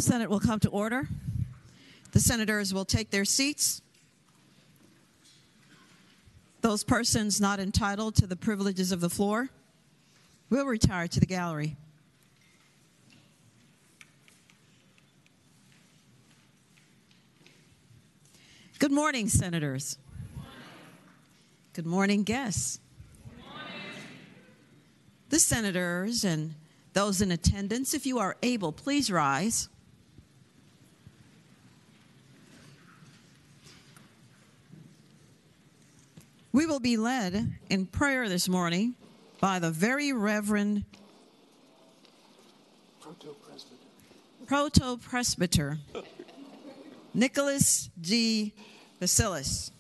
Senate will come to order. The senators will take their seats. Those persons not entitled to the privileges of the floor will retire to the gallery. Good morning, senators. Good morning, guests. Good morning. The senators and those in attendance, if you are able, please rise. We will be led in prayer this morning by the Very Reverend Proto-Presbyter Nicholas G. Basilis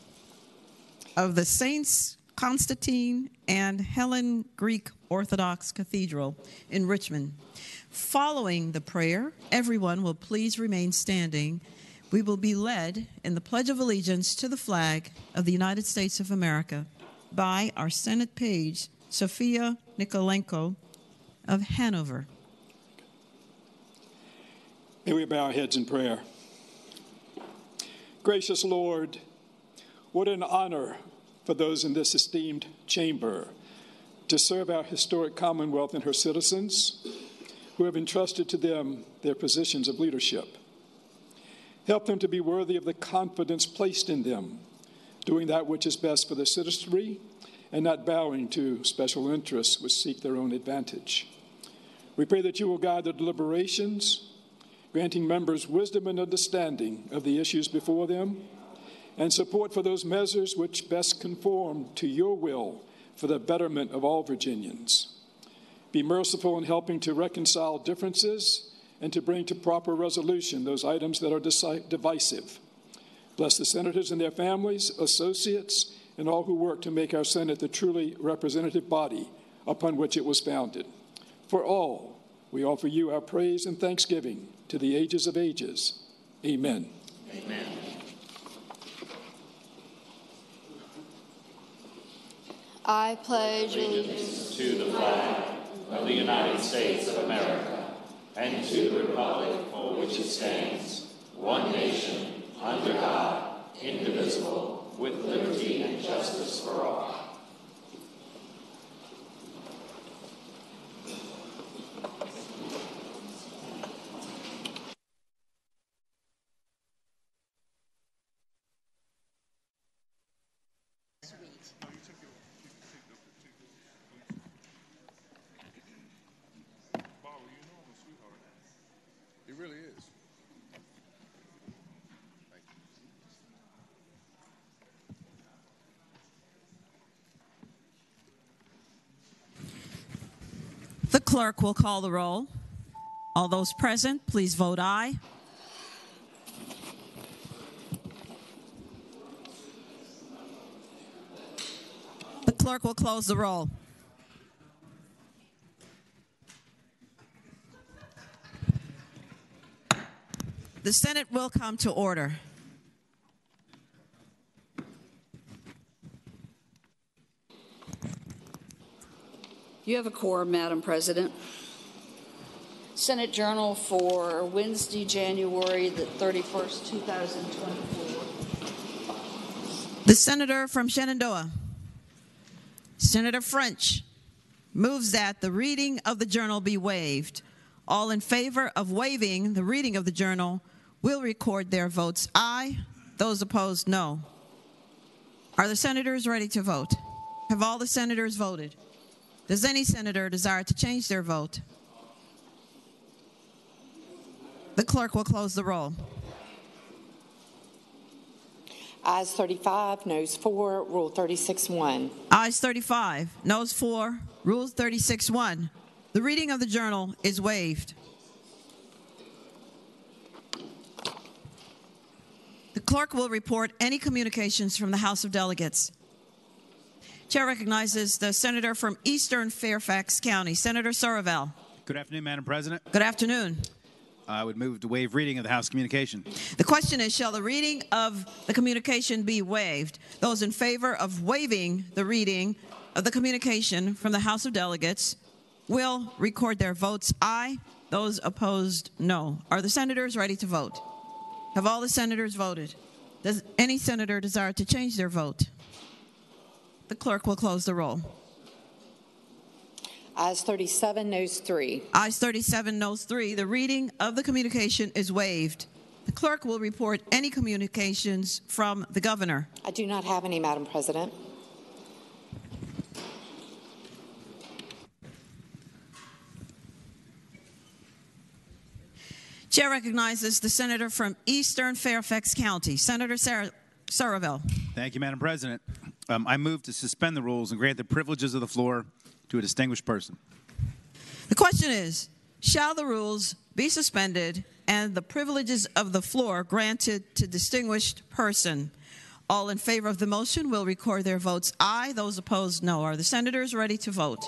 of the Saints Constantine and Helen Greek Orthodox Cathedral in Richmond. Following the prayer, everyone will please remain standing. We will be led in the Pledge of Allegiance to the flag of the United States of America by our Senate page, Sophia Nikolenko of Hanover. May we bow our heads in prayer. Gracious Lord, what an honor for those in this esteemed chamber to serve our historic Commonwealth and her citizens who have entrusted to them their positions of leadership. Help them to be worthy of the confidence placed in them, doing that which is best for the citizenry and not bowing to special interests which seek their own advantage. We pray that you will guide the deliberations, granting members wisdom and understanding of the issues before them, and support for those measures which best conform to your will for the betterment of all Virginians. Be merciful in helping to reconcile differences and to bring to proper resolution those items that are divisive. Bless the senators and their families, associates, and all who work to make our Senate the truly representative body upon which it was founded. For all, we offer you our praise and thanksgiving to the ages of ages. Amen. Amen. I pledge allegiance to the flag of the United States of America and to the republic for which it stands, one nation, under God, indivisible, with liberty and justice for all. The clerk will call the roll. All those present, please vote aye. The clerk will close the roll. The Senate will come to order. You have a quorum, Madam President. Senate Journal for Wednesday, January the 31st, 2024. The senator from Shenandoah, Senator French, moves that the reading of the journal be waived. All in favor of waiving the reading of the journal will record their votes aye. Those opposed, no. Are the senators ready to vote? Have all the senators voted? Does any senator desire to change their vote? The clerk will close the roll. Ayes 35, noes 4, Rule 36-1. Ayes 35, noes 4, Rule 36-1. The reading of the journal is waived. The clerk will report any communications from the House of Delegates. Chair recognizes the senator from Eastern Fairfax County, Senator Sorovel. Good afternoon, Madam President. Good afternoon. I would move to waive reading of the House communication. The question is, shall the reading of the communication be waived? Those in favor of waiving the reading of the communication from the House of Delegates will record their votes aye. Those opposed, no. Are the senators ready to vote? Have all the senators voted? Does any senator desire to change their vote? The clerk will close the roll. Ayes 37, noes 3. Ayes 37, noes 3. The reading of the communication is waived. The clerk will report any communications from the governor. I do not have any, Madam President. Chair recognizes the senator from Eastern Fairfax County, Senator Saraville. Thank you, Madam President. I move to suspend the rules and grant the privileges of the floor to a distinguished person. The question is, shall the rules be suspended and the privileges of the floor granted to distinguished person? All in favor of the motion will record their votes aye. Those opposed, no. Are the senators ready to vote?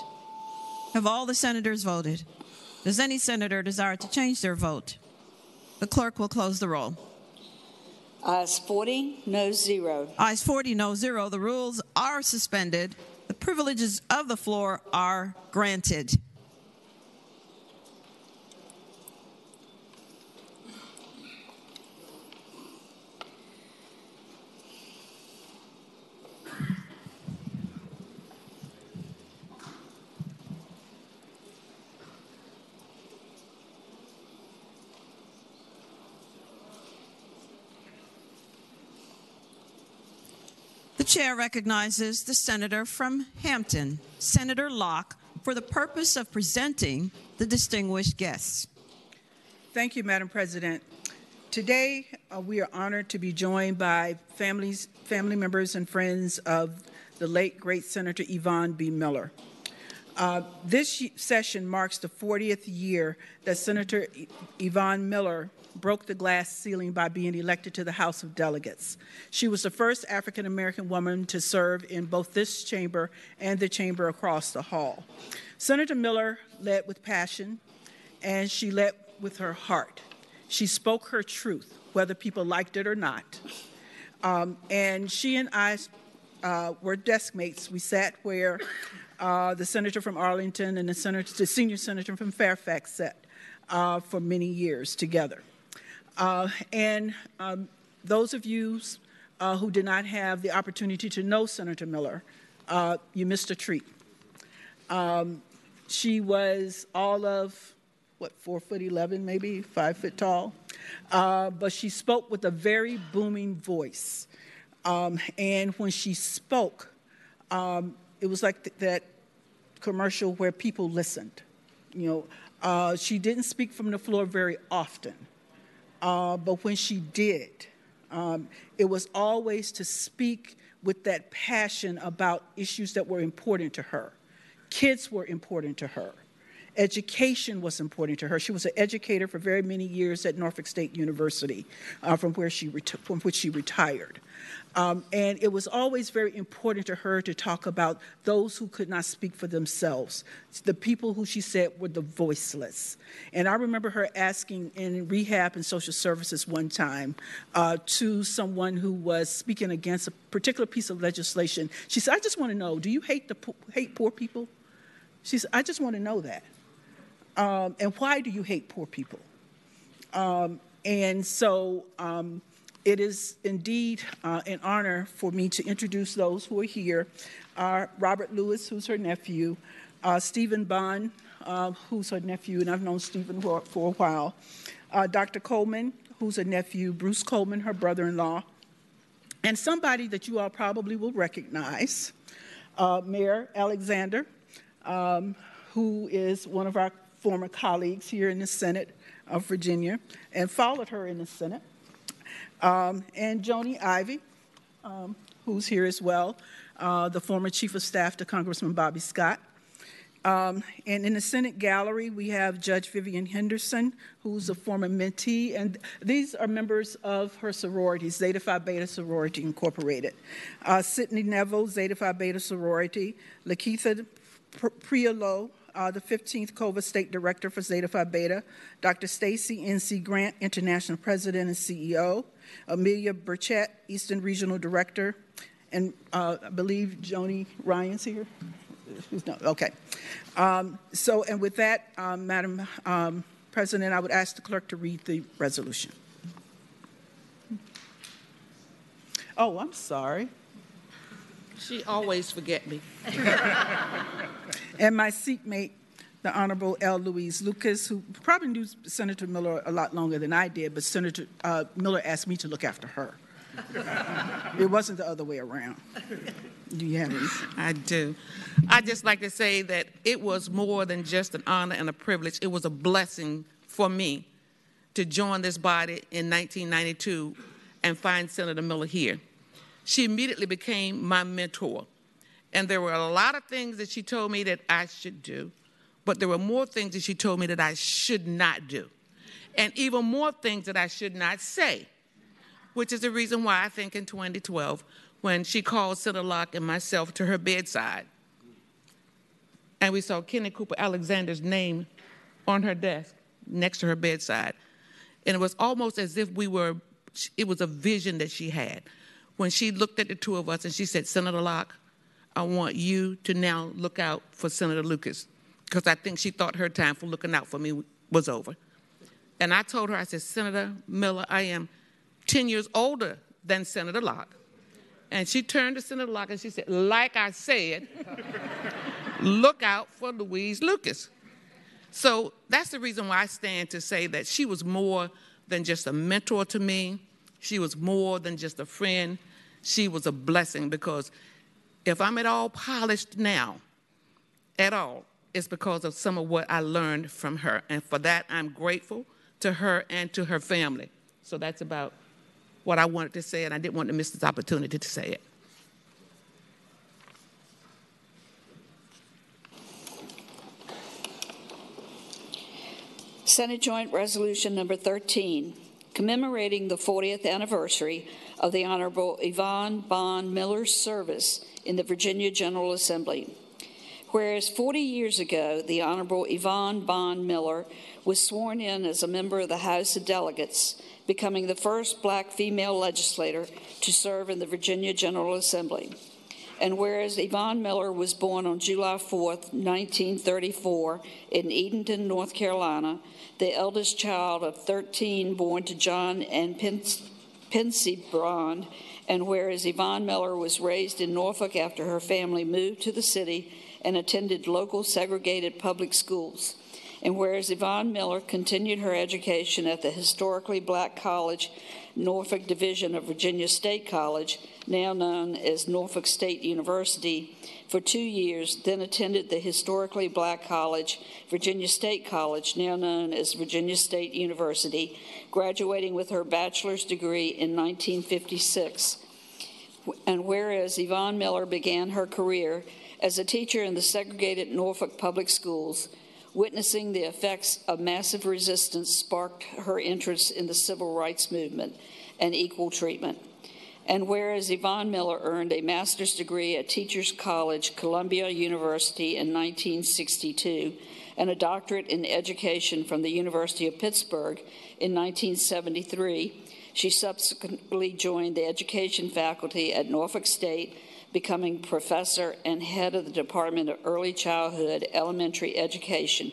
Have all the senators voted? Does any senator desire to change their vote? The clerk will close the roll. Ayes 40, noes 0. Ayes 40, no 0. The rules are suspended. The privileges of the floor are granted. The chair recognizes the senator from Hampton, Senator Locke, for the purpose of presenting the distinguished guests. Thank you, Madam President. Today, we are honored to be joined by family members and friends of the late, great Senator Yvonne B. Miller. This session marks the 40th year that Senator Yvonne Miller broke the glass ceiling by being elected to the House of Delegates. She was the first African-American woman to serve in both this chamber and the chamber across the hall. Senator Miller led with passion, and she led with her heart. She spoke her truth, whether people liked it or not. And she and I were desk mates. We sat where the senator from Arlington and the senior senator from Fairfax sat for many years together. Those of you who did not have the opportunity to know Senator Miller, you missed a treat. She was all of, 4'11", maybe 5 foot tall, but she spoke with a very booming voice. And when she spoke, it was like that commercial where people listened. She didn't speak from the floor very often. But when she did, it was always to speak with that passion about issues that were important to her. Kids were important to her. Education was important to her. She was an educator for very many years at Norfolk State University, from which she retired. And it was always very important to her to talk about those who could not speak for themselves, the people who she said were the voiceless. And I remember her asking in rehab and social services one time to someone who was speaking against a particular piece of legislation. She said, "I just want to know, do you hate poor people?" She said, "I just want to know that. And why do you hate poor people?" It is indeed an honor for me to introduce those who are here. Robert Lewis, who's her nephew, Stephen Bond, who's her nephew, and I've known Stephen for a while, Dr. Coleman, who's a nephew, Bruce Coleman, her brother-in-law, and somebody that you all probably will recognize, Mayor Alexander, who is one of our former colleagues here in the Senate of Virginia and followed her in the Senate. And Joni Ivey, who's here as well, the former Chief of Staff to Congressman Bobby Scott. And in the Senate gallery, we have Judge Vivian Henderson, who's a former mentee, and these are members of her sorority, Zeta Phi Beta Sorority Incorporated. Sydney Neville, Zeta Phi Beta Sorority, Lakeitha Priolo, the 15th COVA State Director for Zeta Phi Beta, Dr. Stacy N.C. Grant, International President and CEO, Amelia Burchett, Eastern Regional Director, and I believe Joni Ryan's here. No, okay. And with that, Madam President, I would ask the clerk to read the resolution. Oh, I'm sorry. She always forget me. And my seatmate, the Honorable L. Louise Lucas, who probably knew Senator Miller a lot longer than I did, but Senator Miller asked me to look after her. It wasn't the other way around. Do you have any? I do. I'd just like to say that it was more than just an honor and a privilege. It was a blessing for me to join this body in 1992 and find Senator Miller here. She immediately became my mentor. And there were a lot of things that she told me that I should do, but there were more things that she told me that I should not do, and even more things that I should not say, which is the reason why I think in 2012, when she called Senator Locke and myself to her bedside, and we saw Kenny Cooper Alexander's name on her desk next to her bedside, and it was almost as if it was a vision that she had. When she looked at the two of us and she said, Senator Locke, I want you to now look out for Senator Lucas, because I think she thought her time for looking out for me was over. And I told her, I said, Senator Miller, I am 10 years older than Senator Locke. And she turned to Senator Locke and she said, like I said, look out for Louise Lucas. So that's the reason why I stand to say that she was more than just a mentor to me. She was more than just a friend. She was a blessing, because if I'm at all polished now, at all, it's because of some of what I learned from her. And for that, I'm grateful to her and to her family. So that's about what I wanted to say, and I didn't want to miss this opportunity to say it. Senate Joint Resolution Number 13, commemorating the 40th anniversary of the Honorable Yvonne Bond Miller's service in the Virginia General Assembly. Whereas 40 years ago, the Honorable Yvonne Bond Miller was sworn in as a member of the House of Delegates, becoming the first black female legislator to serve in the Virginia General Assembly. And whereas Yvonne Miller was born on July 4th, 1934 in Edenton, North Carolina, the eldest child of 13 born to John and Pensy Bond, and whereas Yvonne Miller was raised in Norfolk after her family moved to the city and attended local segregated public schools, and whereas Yvonne Miller continued her education at the historically black college, Norfolk Division of Virginia State College, now known as Norfolk State University, for 2 years, then attended the historically black college, Virginia State College, now known as Virginia State University, graduating with her bachelor's degree in 1956. And whereas Yvonne Miller began her career as a teacher in the segregated Norfolk public schools, witnessing the effects of massive resistance sparked her interest in the civil rights movement and equal treatment. And whereas Yvonne Miller earned a master's degree at Teachers College, Columbia University in 1962, and a doctorate in education from the University of Pittsburgh in 1973, she subsequently joined the education faculty at Norfolk State, becoming professor and head of the Department of Early Childhood Elementary Education.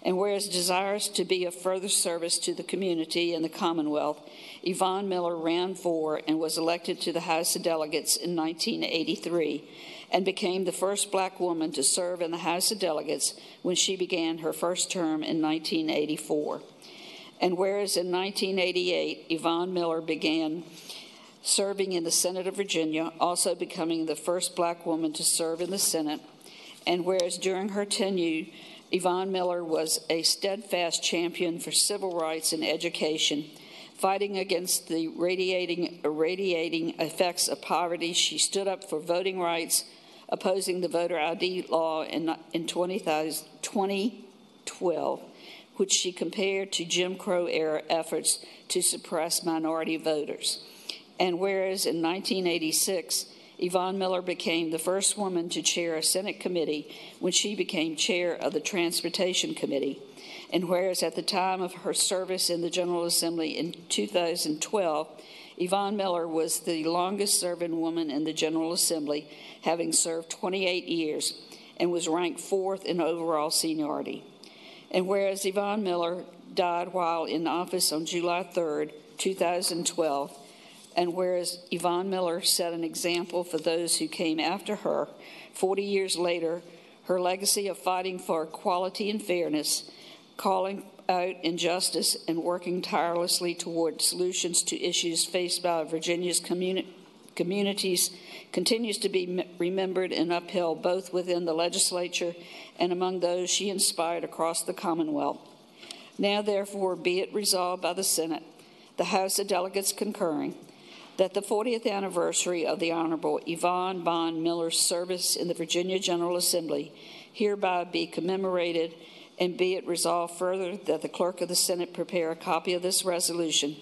And whereas desirous to be of further service to the community and the Commonwealth, Yvonne Miller ran for and was elected to the House of Delegates in 1983 and became the first black woman to serve in the House of Delegates when she began her first term in 1984. And whereas in 1988, Yvonne Miller began serving in the Senate of Virginia, also becoming the first black woman to serve in the Senate, and whereas during her tenure, Yvonne Miller was a steadfast champion for civil rights and education, fighting against the radiating effects of poverty. She stood up for voting rights, opposing the voter ID law in 2012, which she compared to Jim Crow-era efforts to suppress minority voters. And whereas in 1986, Yvonne Miller became the first woman to chair a Senate committee when she became chair of the Transportation Committee. And whereas at the time of her service in the General Assembly in 2012, Yvonne Miller was the longest-serving woman in the General Assembly, having served 28 years, and was ranked 4th in overall seniority. And whereas Yvonne Miller died while in office on July 3rd, 2012, and whereas Yvonne Miller set an example for those who came after her, 40 years later, her legacy of fighting for equality and fairness, calling out injustice, and working tirelessly toward solutions to issues faced by Virginia's communities continues to be remembered and upheld both within the legislature and among those she inspired across the Commonwealth. Now, therefore, be it resolved by the Senate, the House of Delegates concurring, that the 40th anniversary of the Honorable Yvonne Bond Miller's service in the Virginia General Assembly hereby be commemorated, and be it resolved further that the Clerk of the Senate prepare a copy of this resolution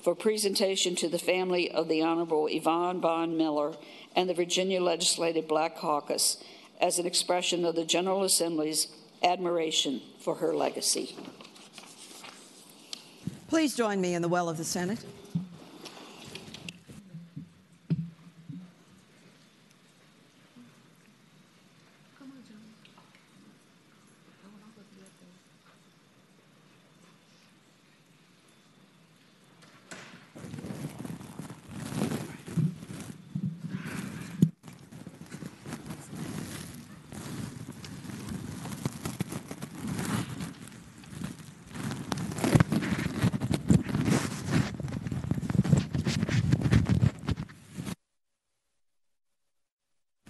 for presentation to the family of the Honorable Yvonne Bond Miller and the Virginia Legislative Black Caucus as an expression of the General Assembly's admiration for her legacy. Please join me in the well of the Senate.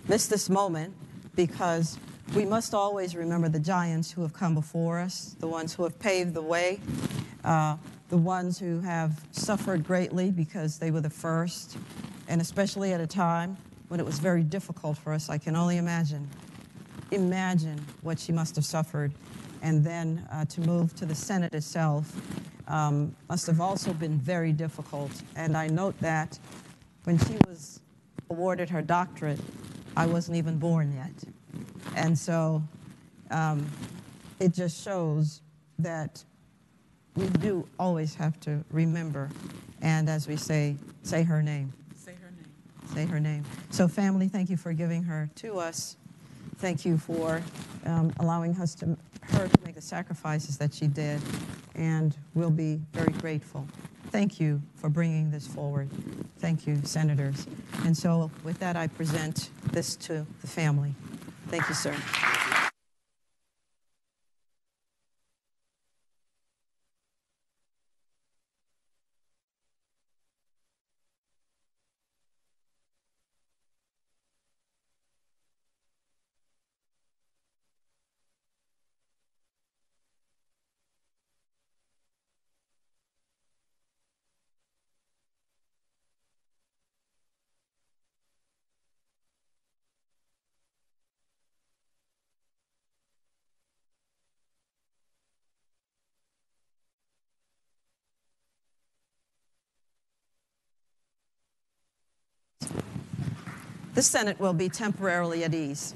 Miss this moment because we must always remember the giants who have come before us, the ones who have paved the way, the ones who have suffered greatly because they were the first, and especially at a time when it was very difficult for us. I can only imagine what she must have suffered. And then to move to the Senate itself must have also been very difficult. And I note that when she was awarded her doctorate, I wasn't even born yet. And so it just shows that we do always have to remember, and as we say her name. Say her name. Say her name. So family, thank you for giving her to us. Thank you for allowing her to make the sacrifices that she did, and we'll be very grateful. Thank you for bringing this forward. Thank you, senators. And so with that, I present this to the family. Thank you, sir. The Senate will be temporarily at ease.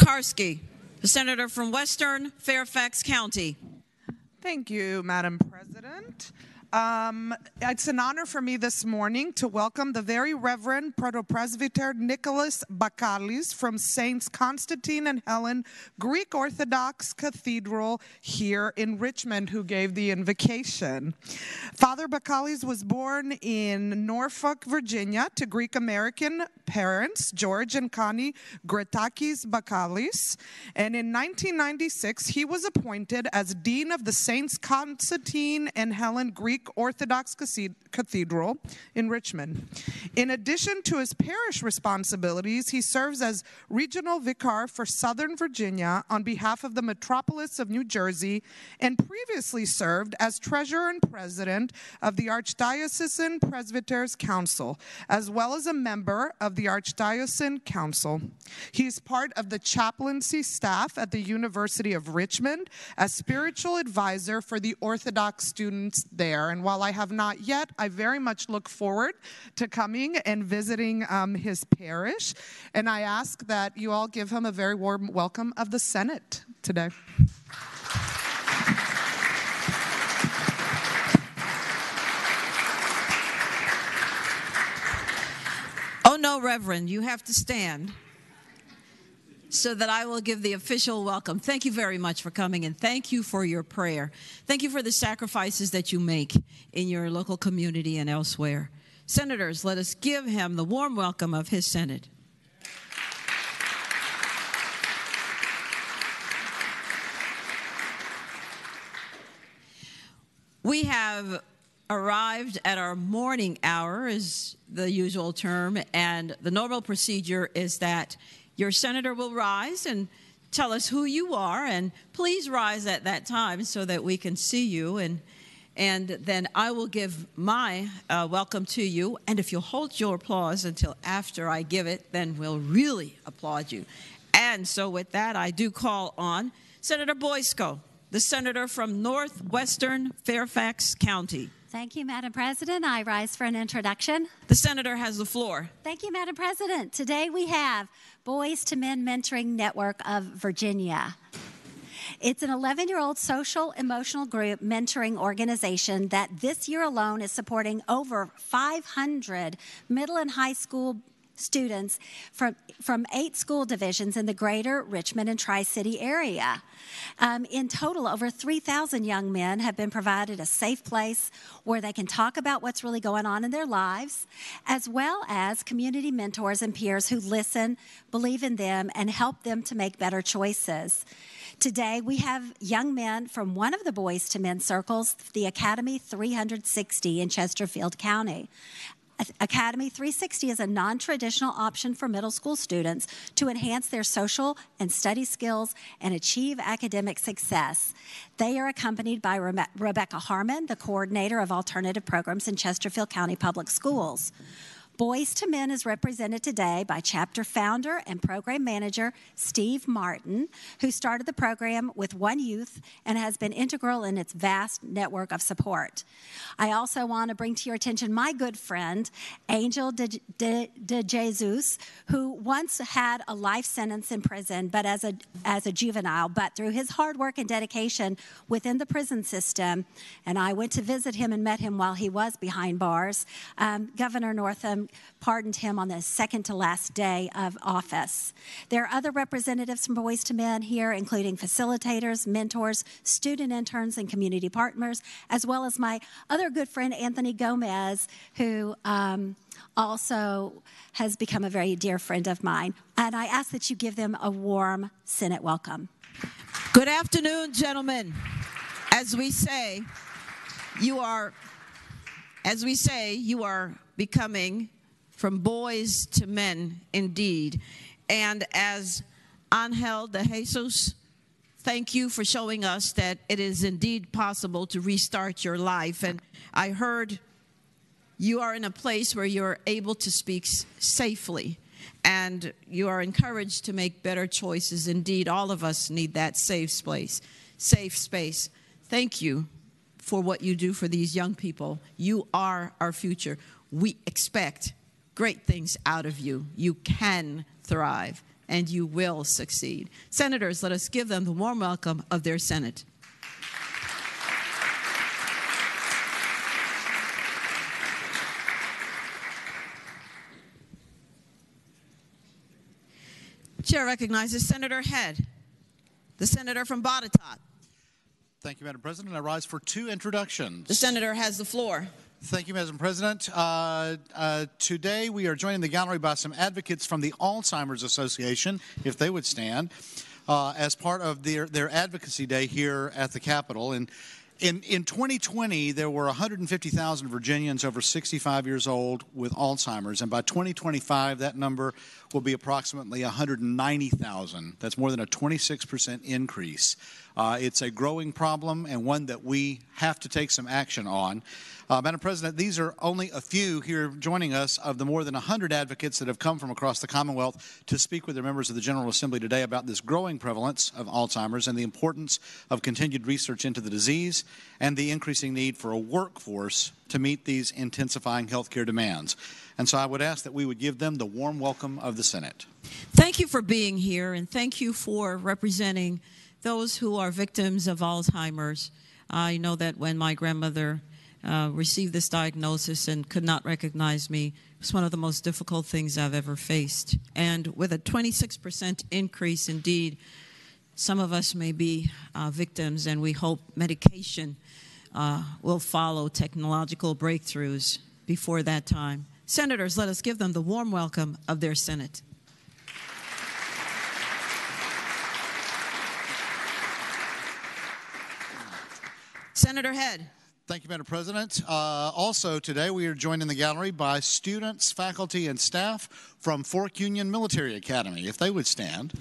Pekarsky, the senator from Western Fairfax County. Thank you, Madam President. It's an honor for me this morning to welcome the very Reverend Protopresbyter Nicholas Bakalis from Saints Constantine and Helen Greek Orthodox Cathedral here in Richmond, who gave the invocation. Father Bakalis was born in Norfolk, Virginia, to Greek American parents, George and Connie Gretakis Bakalis, and in 1996 he was appointed as Dean of the Saints Constantine and Helen Greek Orthodox Cathedral in Richmond. In addition to his parish responsibilities, he serves as regional vicar for Southern Virginia on behalf of the metropolis of New Jersey, and previously served as treasurer and president of the Archdiocesan Presbyters Council, as well as a member of the Archdiocesan Council. He is part of the chaplaincy staff at the University of Richmond as spiritual advisor for the Orthodox students there. And while I have not yet, I very much look forward to coming and visiting his parish. And I ask that you all give him a very warm welcome of the Senate today. Oh no, Reverend, you have to stand so that I will give the official welcome. Thank you very much for coming, and thank you for your prayer. Thank you for the sacrifices that you make in your local community and elsewhere. Senators, let us give him the warm welcome of his Senate. We have arrived at our morning hour, is the usual term, and the normal procedure is that your senator will rise and tell us who you are, and please rise at that time so that we can see you, and then I will give my welcome to you, and if you'll hold your applause until after I give it, then we'll really applaud you. And so with that, I do call on Senator Boysko, the senator from northwestern Fairfax County. Thank you, Madam President. I rise for an introduction. The senator has the floor. Thank you, Madam President. Today we have Boys to Men Mentoring Network of Virginia. It's an 11-year-old social emotional group mentoring organization that this year alone is supporting over 500 middle and high school students from 8 school divisions in the greater Richmond and Tri-City area. In total, over 3,000 young men have been provided a safe place where they can talk about what's really going on in their lives, as well as community mentors and peers who listen, believe in them, and help them to make better choices. Today, we have young men from one of the Boys to Men circles, the Academy 360 in Chesterfield County. Academy 360 is a non-traditional option for middle school students to enhance their social and study skills and achieve academic success. They are accompanied by Rebecca Harmon, the coordinator of alternative programs in Chesterfield County Public Schools. Boys to Men is represented today by chapter founder and program manager Steve Martin, who started the program with one youth and has been integral in its vast network of support. I also want to bring to your attention my good friend, Angel de Jesus, who once had a life sentence in prison, but as a juvenile, but through his hard work and dedication within the prison system, and I went to visit him and met him while he was behind bars, Governor Northam pardoned him on the second to last day of office. There are other representatives from Boys to Men here, including facilitators, mentors, student interns, and community partners, as well as my other good friend, Anthony Gomez, who also has become a very dear friend of mine. And I ask that you give them a warm Senate welcome. Good afternoon, gentlemen. As we say, you are becoming from boys to men indeed. And as Angel de Jesus, thank you for showing us that it is indeed possible to restart your life. And I heard you are in a place where you're able to speak safely, and you are encouraged to make better choices. Indeed, all of us need that safe space. Thank you for what you do for these young people. You are our future. We expect great things out of you. You can thrive. and you will succeed. Senators, let us give them the warm welcome of their Senate. Chair recognizes Senator Head, the senator from Botetourt. Thank you, Madam President. I rise for two introductions. The senator has the floor. Thank you, Madam President. Today we are joined in the gallery by some advocates from the Alzheimer's Association, if they would stand, as part of their advocacy day here at the Capitol. And in 2020, there were 150,000 Virginians over 65 years old with Alzheimer's, and by 2025, that number will be approximately 190,000. That's more than a 26% increase. It's a growing problem and one that we have to take some action on. Madam President, these are only a few here joining us of the more than 100 advocates that have come from across the Commonwealth to speak with their members of the General Assembly today about this growing prevalence of Alzheimer's and the importance of continued research into the disease and the increasing need for a workforce to meet these intensifying healthcare demands. And so I would ask that we would give them the warm welcome of the Senate. Thank you for being here, and thank you for representing those who are victims of Alzheimer's. I know that when my grandmother received this diagnosis and could not recognize me, it was one of the most difficult things I've ever faced. And with a 26% increase, indeed, some of us may be victims, and we hope medication will follow technological breakthroughs before that time. Senators, let us give them the warm welcome of their Senate. Senator Head. Thank you, Madam President. Also today we are joined in the gallery by students, faculty, and staff from Fork Union Military Academy, if they would stand.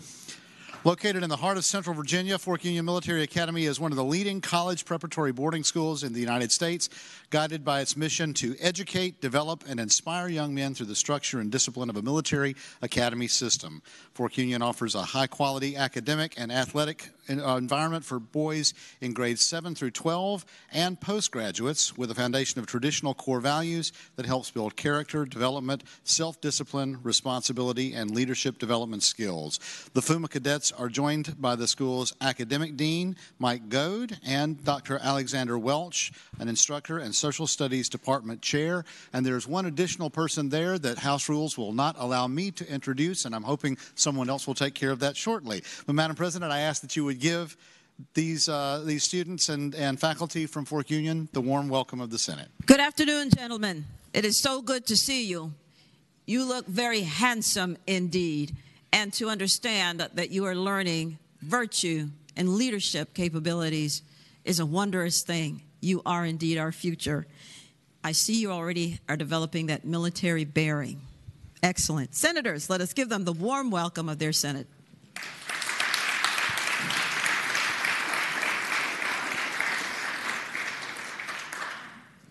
Located in the heart of Central Virginia, Fork Union Military Academy is one of the leading college preparatory boarding schools in the United States, guided by its mission to educate, develop, and inspire young men through the structure and discipline of a military academy system. Fork Union offers a high-quality academic and athletic environment for boys in grades 7 through 12 and postgraduates with a foundation of traditional core values that helps build character, development, self-discipline, responsibility, and leadership development skills. The FUMA cadets are joined by the school's academic dean, Mike Goad, and Dr. Alexander Welch, an instructor and social studies department chair. And there's one additional person there that House rules will not allow me to introduce, and I'm hoping someone else will take care of that shortly. But Madam President, I ask that you would give these students and faculty from Fork Union the warm welcome of the Senate. Good afternoon, gentlemen. It is so good to see you. You look very handsome indeed, and to understand that you are learning virtue and leadership capabilities is a wondrous thing. You are indeed our future. I see you already are developing that military bearing. Excellent. Senators, let us give them the warm welcome of their Senate.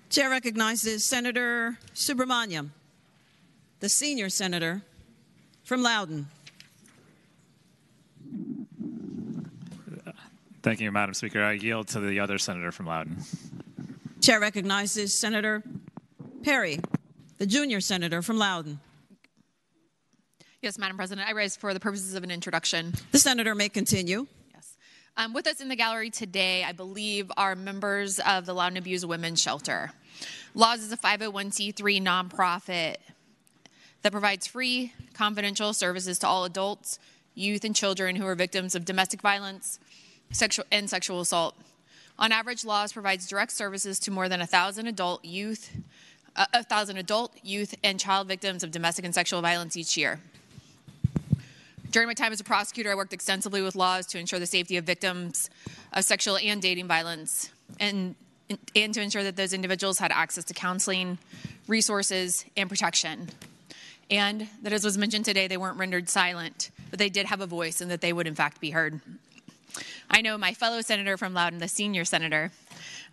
Chair recognizes Senator Subramaniam, the senior senator from Loudoun. Thank you, Madam Speaker. I yield to the other senator from Loudoun. Chair recognizes Senator Perry, the junior senator from Loudoun. Yes, Madam President. I rise for the purposes of an introduction. The senator may continue. Yes. With us in the gallery today, I believe, are members of the Loudoun Abused Women's Shelter. LAWS is a 501c3 nonprofit that provides free, confidential services to all adults, youth, and children who are victims of domestic violence, sexual assault. On average, LAWS provides direct services to more than 1,000 adult, youth, and child victims of domestic and sexual violence each year. During my time as a prosecutor, I worked extensively with LAWS to ensure the safety of victims of sexual and dating violence, and to ensure that those individuals had access to counseling, resources, and protection. And that, as was mentioned today, they weren't rendered silent, but they did have a voice and that they would, in fact, be heard. I know my fellow senator from Loudoun, the senior senator,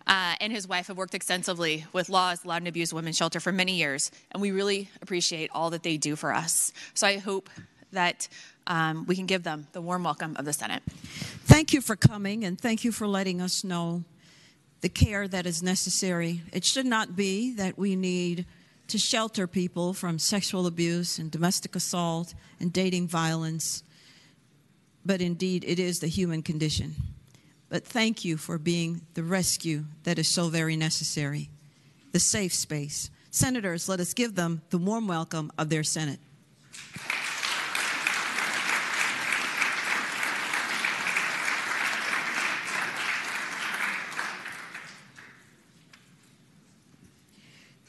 and his wife have worked extensively with LAWS, Loudoun Abused Women's Shelter, for many years, and we really appreciate all that they do for us. So I hope that we can give them the warm welcome of the Senate. Thank you for coming, and thank you for letting us know the care that is necessary. It should not be that we need to shelter people from sexual abuse and domestic assault and dating violence but indeed it is the human condition. But thank you for being the rescue that is so very necessary, the safe space. Senators, let us give them the warm welcome of their Senate.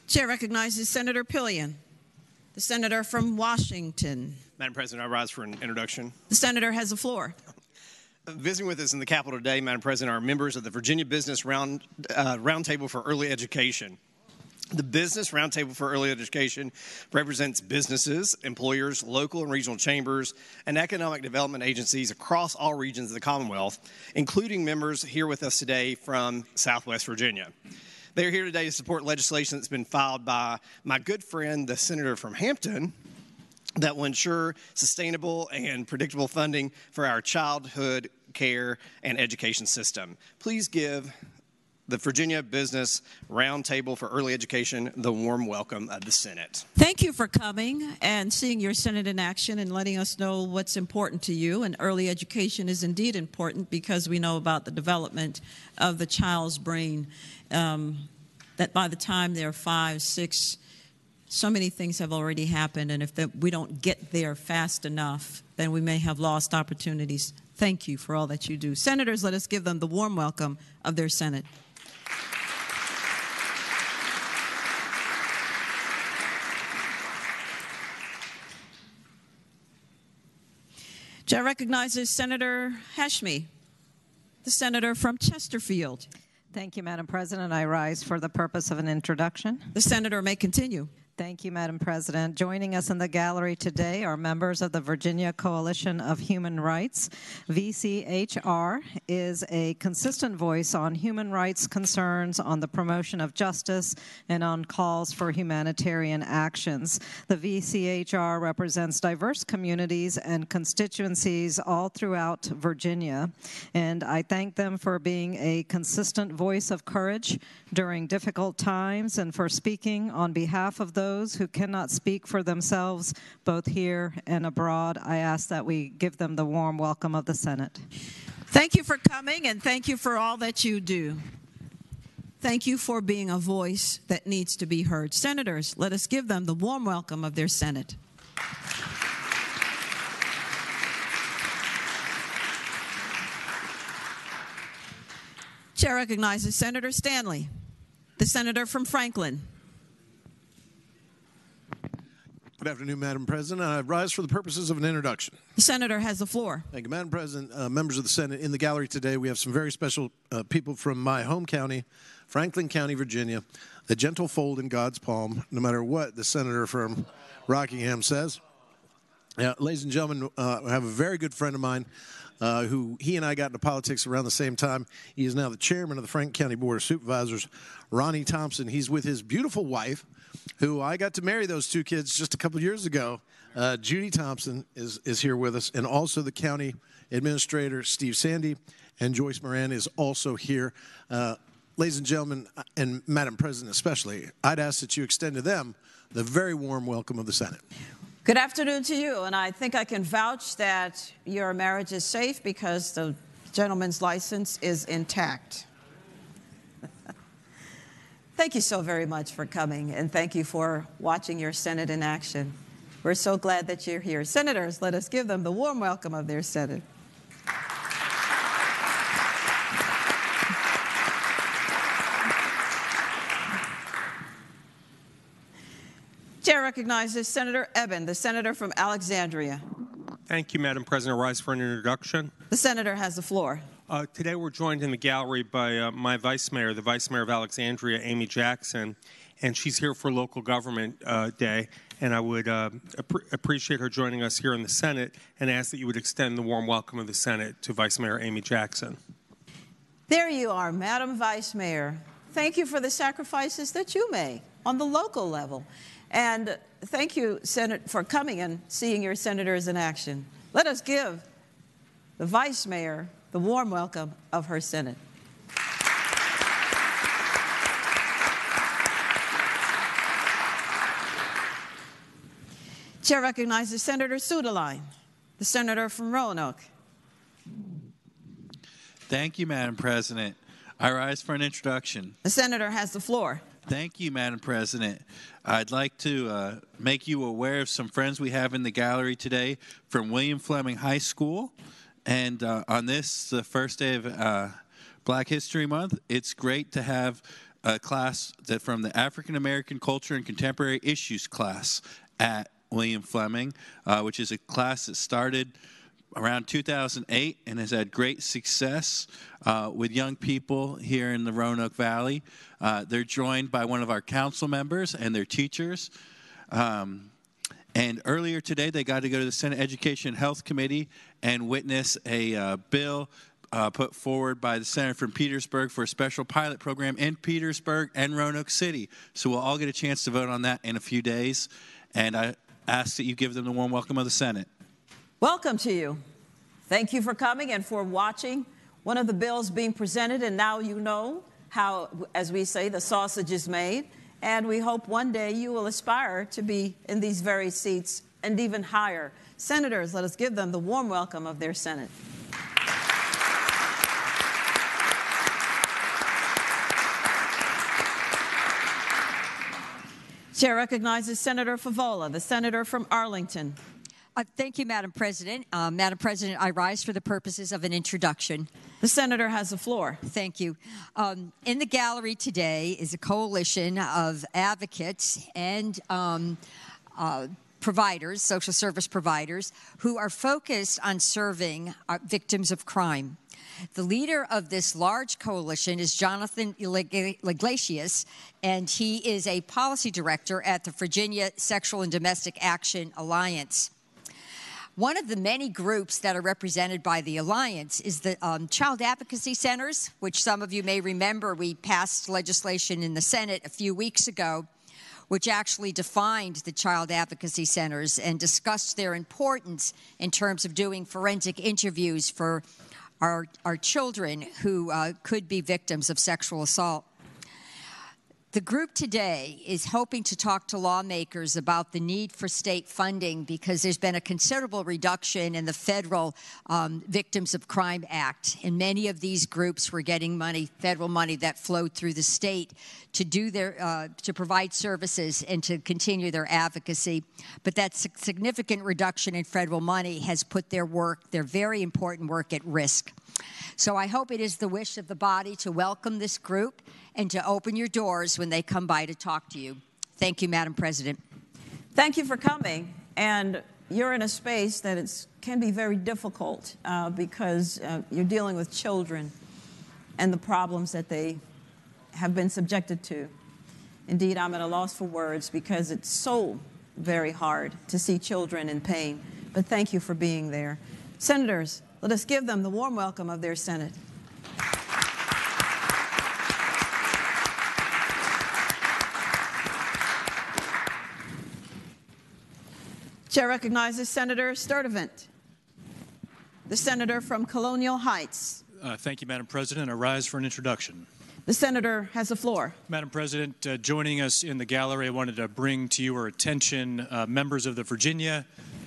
Chair recognizes Senator Pillion, the senator from Washington. Madam President, I rise for an introduction. The senator has the floor. Visiting with us in the Capitol today, Madam President, are members of the Virginia Business Roundtable for Early Education. The Business Roundtable for Early Education represents businesses, employers, local and regional chambers, and economic development agencies across all regions of the Commonwealth, including members here with us today from Southwest Virginia. They're here today to support legislation that's been filed by my good friend, the senator from Hampton, that will ensure sustainable and predictable funding for our childhood care and education system. Please give the Virginia Business Roundtable for Early Education the warm welcome of the Senate. Thank you for coming and seeing your Senate in action and letting us know what's important to you. And early education is indeed important because we know about the development of the child's brain, that by the time they're 5, 6, so many things have already happened. And if we don't get there fast enough, then we may have lost opportunities. Thank you for all that you do. Senators, let us give them the warm welcome of their Senate. Chair recognizes Senator Hashmi, the senator from Chesterfield. Thank you, Madam President. I rise for the purpose of an introduction. The senator may continue. Thank you, Madam President. Joining us in the gallery today are members of the Virginia Coalition of Human Rights. VCHR is a consistent voice on human rights concerns, on the promotion of justice, and on calls for humanitarian actions. The VCHR represents diverse communities and constituencies all throughout Virginia, and I thank them for being a consistent voice of courage during difficult times and for speaking on behalf of those who cannot speak for themselves, both here and abroad. I ask that we give them the warm welcome of the Senate. Thank you for coming, and thank you for all that you do. Thank you for being a voice that needs to be heard. Senators, let us give them the warm welcome of their Senate. Chair recognizes Senator Stanley, the senator from Franklin. Good afternoon, Madam President. I rise for the purposes of an introduction. The senator has the floor. Thank you, Madam President. Members of the Senate, in the gallery today, we have some very special people from my home county, Franklin County, Virginia, the gentle fold in God's palm, no matter what the senator from Rockingham says. Ladies and gentlemen, I have a very good friend of mine who he and I got into politics around the same time. He is now the chairman of the Franklin County Board of Supervisors, Ronnie Thompson. He's with his beautiful wife, who I got to marry those two kids just a couple of years ago. Judy Thompson is here with us, and also the county administrator, Steve Sandy, and Joyce Moran is also here. Ladies and gentlemen, and Madam President especially, I'd ask that you extend to them the very warm welcome of the Senate. Good afternoon to you, and I think I can vouch that your marriage is safe because the gentleman's license is intact. Thank you so very much for coming, and thank you for watching your Senate in action. We're so glad that you're here. Senators, let us give them the warm welcome of their Senate. Chair recognizes Senator Eben, the senator from Alexandria. Thank you, Madam President. I rise for an introduction. The senator has the floor. Today we're joined in the gallery by my vice mayor, the vice mayor of Alexandria, Amy Jackson, and she's here for Local Government Day, and I would appreciate her joining us here in the Senate and ask that you would extend the warm welcome of the Senate to Vice Mayor Amy Jackson. There you are, Madam Vice Mayor. Thank you for the sacrifices that you make on the local level. And thank you, Senate, for coming and seeing your senators in action. Let us give the Vice Mayor the warm welcome of her Senate. Chair recognizes Senator Sudeline, the senator from Roanoke. Thank you, Madam President. I rise for an introduction. The senator has the floor. Thank you, Madam President. I'd like to make you aware of some friends we have in the gallery today from William Fleming High School. And on this, the first day of Black History Month, it's great to have a class that from the African American Culture and Contemporary Issues class at William Fleming, which is a class that started around 2008 and has had great success with young people here in the Roanoke Valley. They're joined by one of our council members and their teachers. And earlier today, they got to go to the Senate Education and Health Committee and witness a bill put forward by the senator from Petersburg for a special pilot program in Petersburg and Roanoke City. So we'll all get a chance to vote on that in a few days. And I ask that you give them the warm welcome of the Senate. Welcome to you. Thank you for coming and for watching one of the bills being presented. And now you know how, as we say, the sausage is made. And we hope one day you will aspire to be in these very seats and even higher. Senators, let us give them the warm welcome of their Senate. Chair recognizes Senator Favola, the senator from Arlington. Thank you, Madam President. Madam President, I rise for the purposes of an introduction. The senator has the floor. Thank you. In the gallery today is a coalition of advocates and providers, social service providers, who are focused on serving victims of crime. The leader of this large coalition is Jonathan Iglesias, and he is a policy director at the Virginia Sexual and Domestic Action Alliance. One of the many groups that are represented by the Alliance is the Child Advocacy Centers, which some of you may remember we passed legislation in the Senate a few weeks ago, which actually defined the Child Advocacy Centers and discussed their importance in terms of doing forensic interviews for our children who could be victims of sexual assault. The group today is hoping to talk to lawmakers about the need for state funding because there's been a considerable reduction in the federal Victims of Crime Act. And many of these groups were getting money, federal money that flowed through the state to do their, to provide services and to continue their advocacy. But that significant reduction in federal money has put their work, their very important work, at risk. So I hope it is the wish of the body to welcome this group and to open your doors when they come by to talk to you. Thank you, Madam President. Thank you for coming. And you're in a space that can be very difficult because you're dealing with children and the problems that they have been subjected to. Indeed, I'm at a loss for words because it's so very hard to see children in pain. But thank you for being there. Senators, let us give them the warm welcome of their Senate. Chair recognizes Senator Sturtevant, the senator from Colonial Heights. Thank you, Madam President. I rise for an introduction. The senator has the floor. Madam President, joining us in the gallery, I wanted to bring to your attention members of the Virginia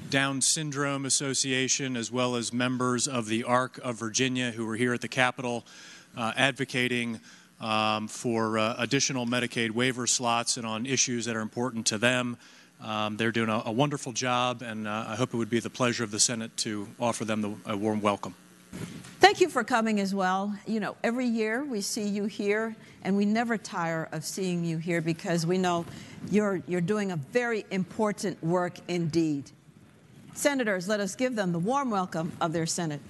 Down Syndrome Association, as well as members of the ARC of Virginia who were here at the Capitol advocating for additional Medicaid waiver slots and on issues that are important to them. They're doing a wonderful job, and I hope it would be the pleasure of the Senate to offer them a warm welcome. Thank you for coming as well. You know, every year we see you here, and we never tire of seeing you here because we know you're doing a very important work indeed. Senators, let us give them the warm welcome of their Senate.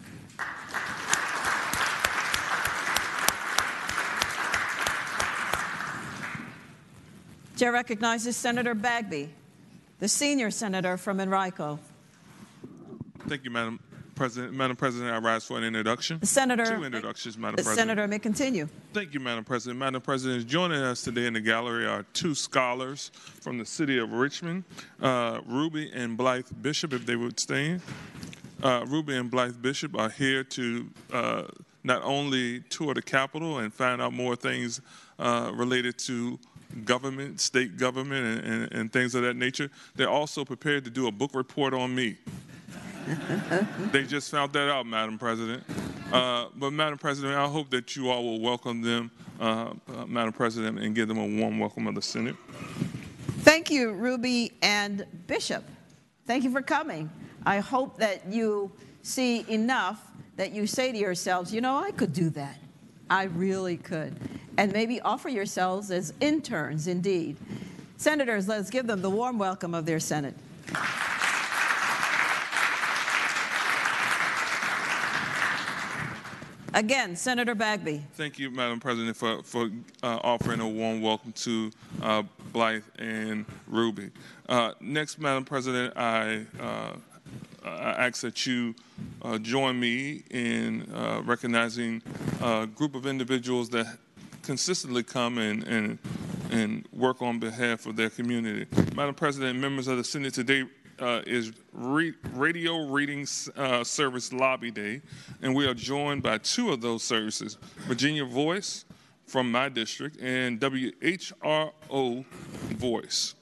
Chair recognizes Senator Bagby, the senior senator from Enrico. Thank you, Madam President. Madam President, I rise for an introduction. The senator, Two introductions, Madam the President. senator may continue. Thank you, Madam President. Madam President, joining us today in the gallery are two scholars from the city of Richmond, Ruby and Blythe Bishop, if they would stand. Ruby and Blythe Bishop are here to not only tour the Capitol and find out more things related to government, state government, and things of that nature. They're also prepared to do a book report on me. They just found that out, Madam President. But Madam President, I hope that you all will welcome them, Madam President, and give them a warm welcome of the Senate. Thank you, Ruby and Bishop. Thank you for coming. I hope that you see enough that you say to yourselves, you know, I could do that. I really could. And maybe offer yourselves as interns, indeed. Senators, let's give them the warm welcome of their Senate. Again, Senator Bagby. Thank you, Madam President, for offering a warm welcome to Blythe and Ruby. Next, Madam President, I ask that you join me in recognizing a group of individuals that consistently come and work on behalf of their community. Madam President, members of the Senate, today is Radio Reading Service Lobby Day, and we are joined by two of those services, Virginia Voice from my district and WHRO Voice.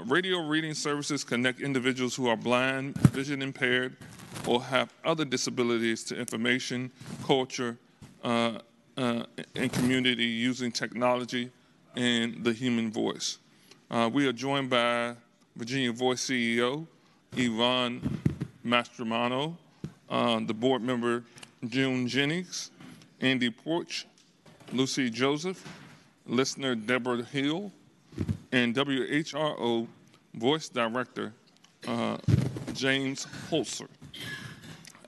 Radio reading services connect individuals who are blind, vision impaired, or have other disabilities to information, culture, and community using technology and the human voice. We are joined by Virginia Voice CEO, Yvonne Mastromano, the board member, June Jennings, Andy Porch, Lucy Joseph, listener Deborah Hill, and WHRO Voice Director, James Holzer.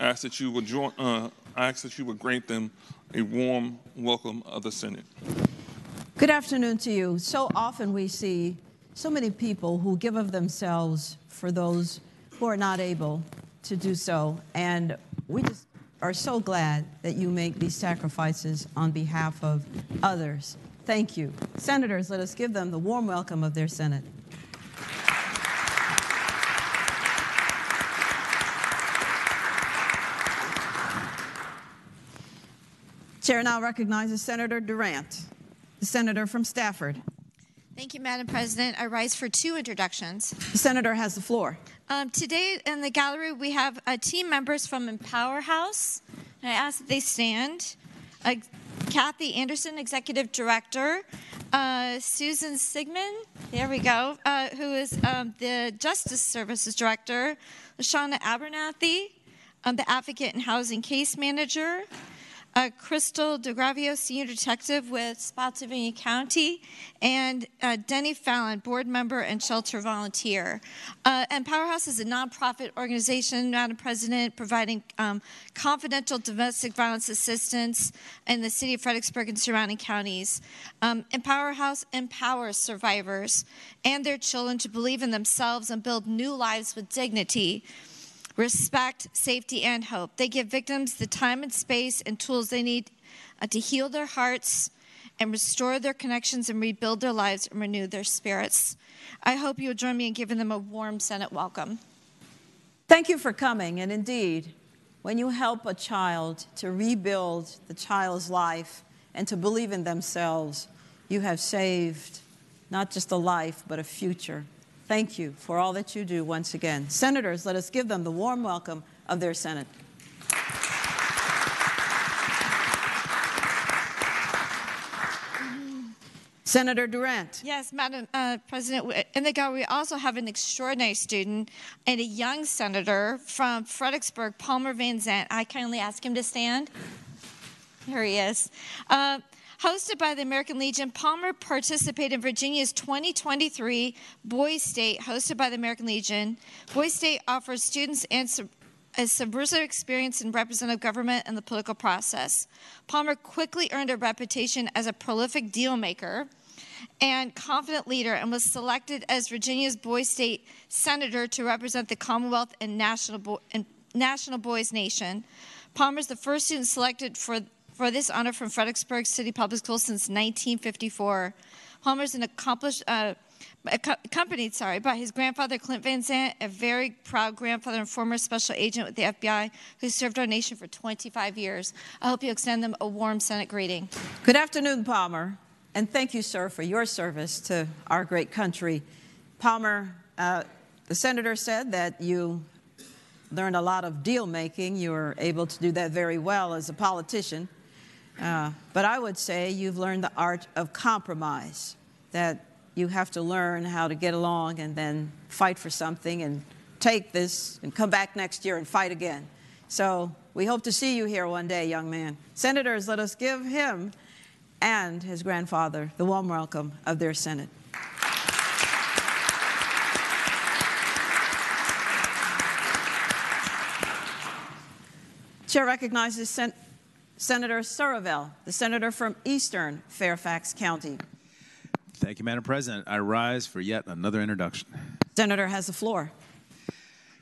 I ask that you would grant them a warm welcome of the Senate. Good afternoon to you. So often we see so many people who give of themselves for those who are not able to do so, and we just are so glad that you make these sacrifices on behalf of others. Thank you. Senators, let us give them the warm welcome of their Senate. Chair now recognizes Senator Durant, the senator from Stafford. Thank you, Madam President. I rise for two introductions. The senator has the floor. Today in the gallery, we have team members from Empower House. And I ask that they stand. Kathy Anderson, Executive Director. Susan Sigmund, there we go, who is the Justice Services Director. LaShawna Abernathy, the Advocate and Housing Case Manager. Crystal DeGravio, Senior Detective with Spotsylvania County, and Denny Fallon, Board Member and Shelter Volunteer. And Powerhouse is a nonprofit organization, Madam President, providing confidential domestic violence assistance in the city of Fredericksburg and surrounding counties. And Powerhouse empowers survivors and their children to believe in themselves and build new lives with dignity, respect, safety, and hope. They give victims the time and space and tools they need to heal their hearts and restore their connections and rebuild their lives and renew their spirits. I hope you'll join me in giving them a warm Senate welcome. Thank you for coming. And indeed, when you help a child to rebuild the child's life and to believe in themselves, you have saved not just a life, but a future. Thank you for all that you do once again. Senators, let us give them the warm welcome of their Senate. Senator Durant. Yes, Madam President, in the gallery we also have an extraordinary student and a young senator from Fredericksburg, Palmer Van Zandt. I kindly ask him to stand. Here he is. Hosted by the American Legion, Palmer participated in Virginia's 2023 Boys State, hosted by the American Legion. Boys State offers students a subversive experience in representative government and the political process. Palmer quickly earned a reputation as a prolific deal maker and confident leader and was selected as Virginia's Boys State Senator to represent the Commonwealth and National Boys Nation. Palmer is the first student selected for this honor from Fredericksburg City Public Schools since 1954. Palmer is accompanied by his grandfather, Clint Van Zandt, a very proud grandfather and former special agent with the FBI who served our nation for 25 years. I hope you extend them a warm Senate greeting. Good afternoon, Palmer, and thank you, sir, for your service to our great country. Palmer, the senator said that you learned a lot of deal making. You were able to do that very well as a politician. But I would say you've learned the art of compromise, that you have to learn how to get along and then fight for something and take this and come back next year and fight again. So we hope to see you here one day, young man. Senators, let us give him and his grandfather the warm welcome of their Senate. Chair recognizes Senator Surraville, the senator from Eastern Fairfax County. Thank you, Madam President. I rise for yet another introduction. Senator has the floor.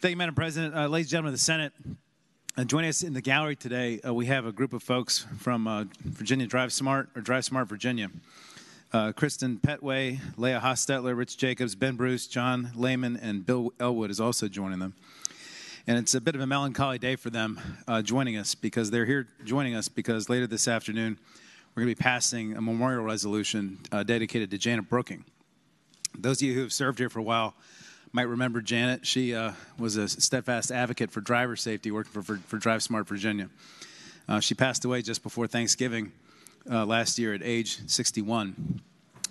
Thank you, Madam President. Ladies and gentlemen of the Senate, joining us in the gallery today, we have a group of folks from Virginia Drive Smart, or Drive Smart Virginia. Kristen Petway, Leah Hostetler, Rich Jacobs, Ben Bruce, John Lehman, and Bill Elwood is also joining them. And it's a bit of a melancholy day for them joining us, because they're here joining us because later this afternoon we're going to be passing a memorial resolution dedicated to Janet Brooking. Those of you who have served here for a while might remember Janet. She was a steadfast advocate for driver safety, working for Drive Smart Virginia. She passed away just before Thanksgiving last year at age 61.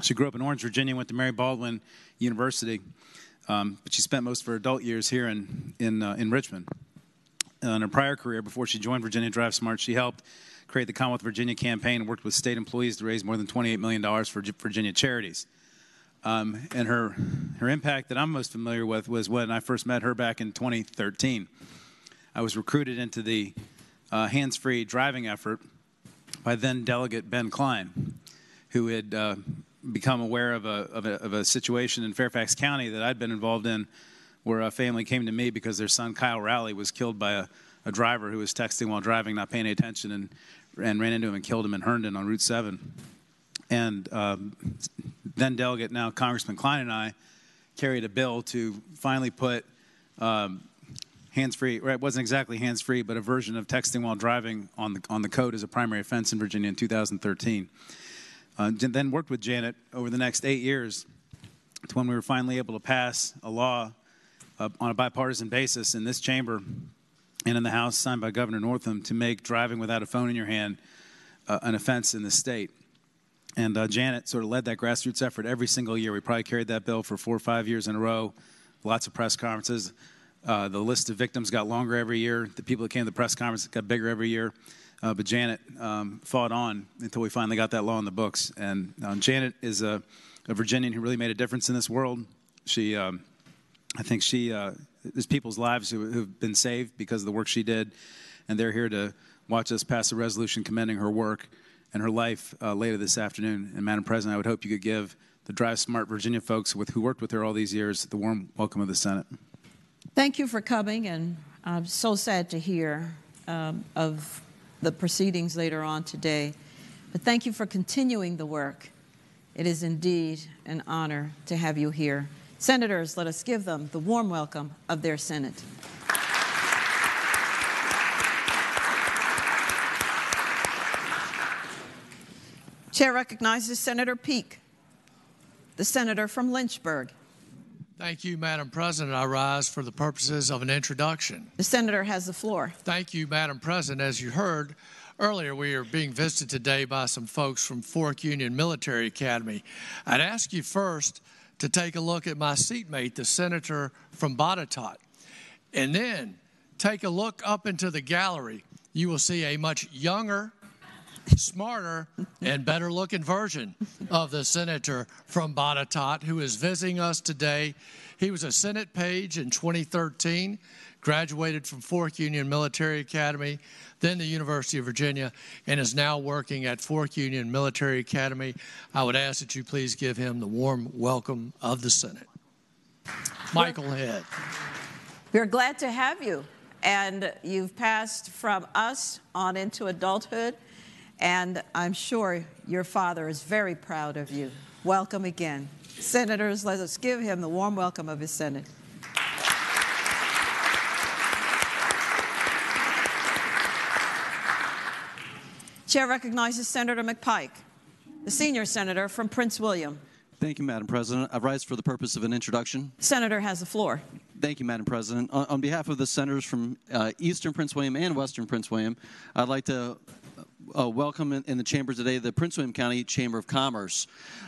She grew up in Orange, Virginia, went to Mary Baldwin University, but she spent most of her adult years here in Richmond. In her prior career, before she joined Virginia Drive Smart, she helped create the Commonwealth Virginia campaign and worked with state employees to raise more than $28 million for Virginia charities. And her impact that I'm most familiar with was when I first met her back in 2013. I was recruited into the hands-free driving effort by then Delegate Ben Klein, who had become aware of a situation in Fairfax County that I'd been involved in, where a family came to me because their son Kyle Rowley was killed by a driver who was texting while driving, not paying any attention, and ran into him and killed him in Herndon on Route 7. And then Delegate, now Congressman Klein, and I carried a bill to finally put hands-free, right, it wasn't exactly hands-free, but a version of texting while driving on the code as a primary offense in Virginia in 2013. Then worked with Janet over the next 8 years to when we were finally able to pass a law on a bipartisan basis in this chamber and in the House, signed by Governor Northam, to make driving without a phone in your hand an offense in the state. And Janet sort of led that grassroots effort every single year. We probably carried that bill for 4 or 5 years in a row, lots of press conferences. The list of victims got longer every year. The people that came to the press conference got bigger every year. But Janet fought on until we finally got that law in the books. And Janet is a Virginian who really made a difference in this world. I think there's people's lives who've been saved because of the work she did, and they're here to watch us pass a resolution commending her work and her life later this afternoon. And Madam President, I would hope you could give the Drive Smart Virginia folks who worked with her all these years the warm welcome of the Senate. Thank you for coming, and I'm so sad to hear of the proceedings later on today. But thank you for continuing the work. It is indeed an honor to have you here. Senators, let us give them the warm welcome of their Senate. Chair recognizes Senator Peake, the senator from Lynchburg. Thank you, Madam President. I rise for the purposes of an introduction. The senator has the floor. Thank you, Madam President. As you heard earlier, we are being visited today by some folks from Fork Union Military Academy. I'd ask you first to take a look at my seatmate, the senator from Botetourt, and then take a look up into the gallery. You will see a much younger, smarter, and better-looking version of the senator from Botetourt who is visiting us today. He was a Senate page in 2013, graduated from Fork Union Military Academy, then the University of Virginia, and is now working at Fork Union Military Academy. I would ask that you please give him the warm welcome of the Senate. Michael Head. We're glad to have you, and you've passed from us on into adulthood, and I'm sure your father is very proud of you. Welcome again. Senators, let us give him the warm welcome of his Senate. Chair recognizes Senator McPike, the senior senator from Prince William. Thank you, Madam President. I rise for the purpose of an introduction. Senator has the floor. Thank you, Madam President. On behalf of the senators from Eastern Prince William and Western Prince William, I'd like to welcome in the chamber today the Prince William County Chamber of Commerce.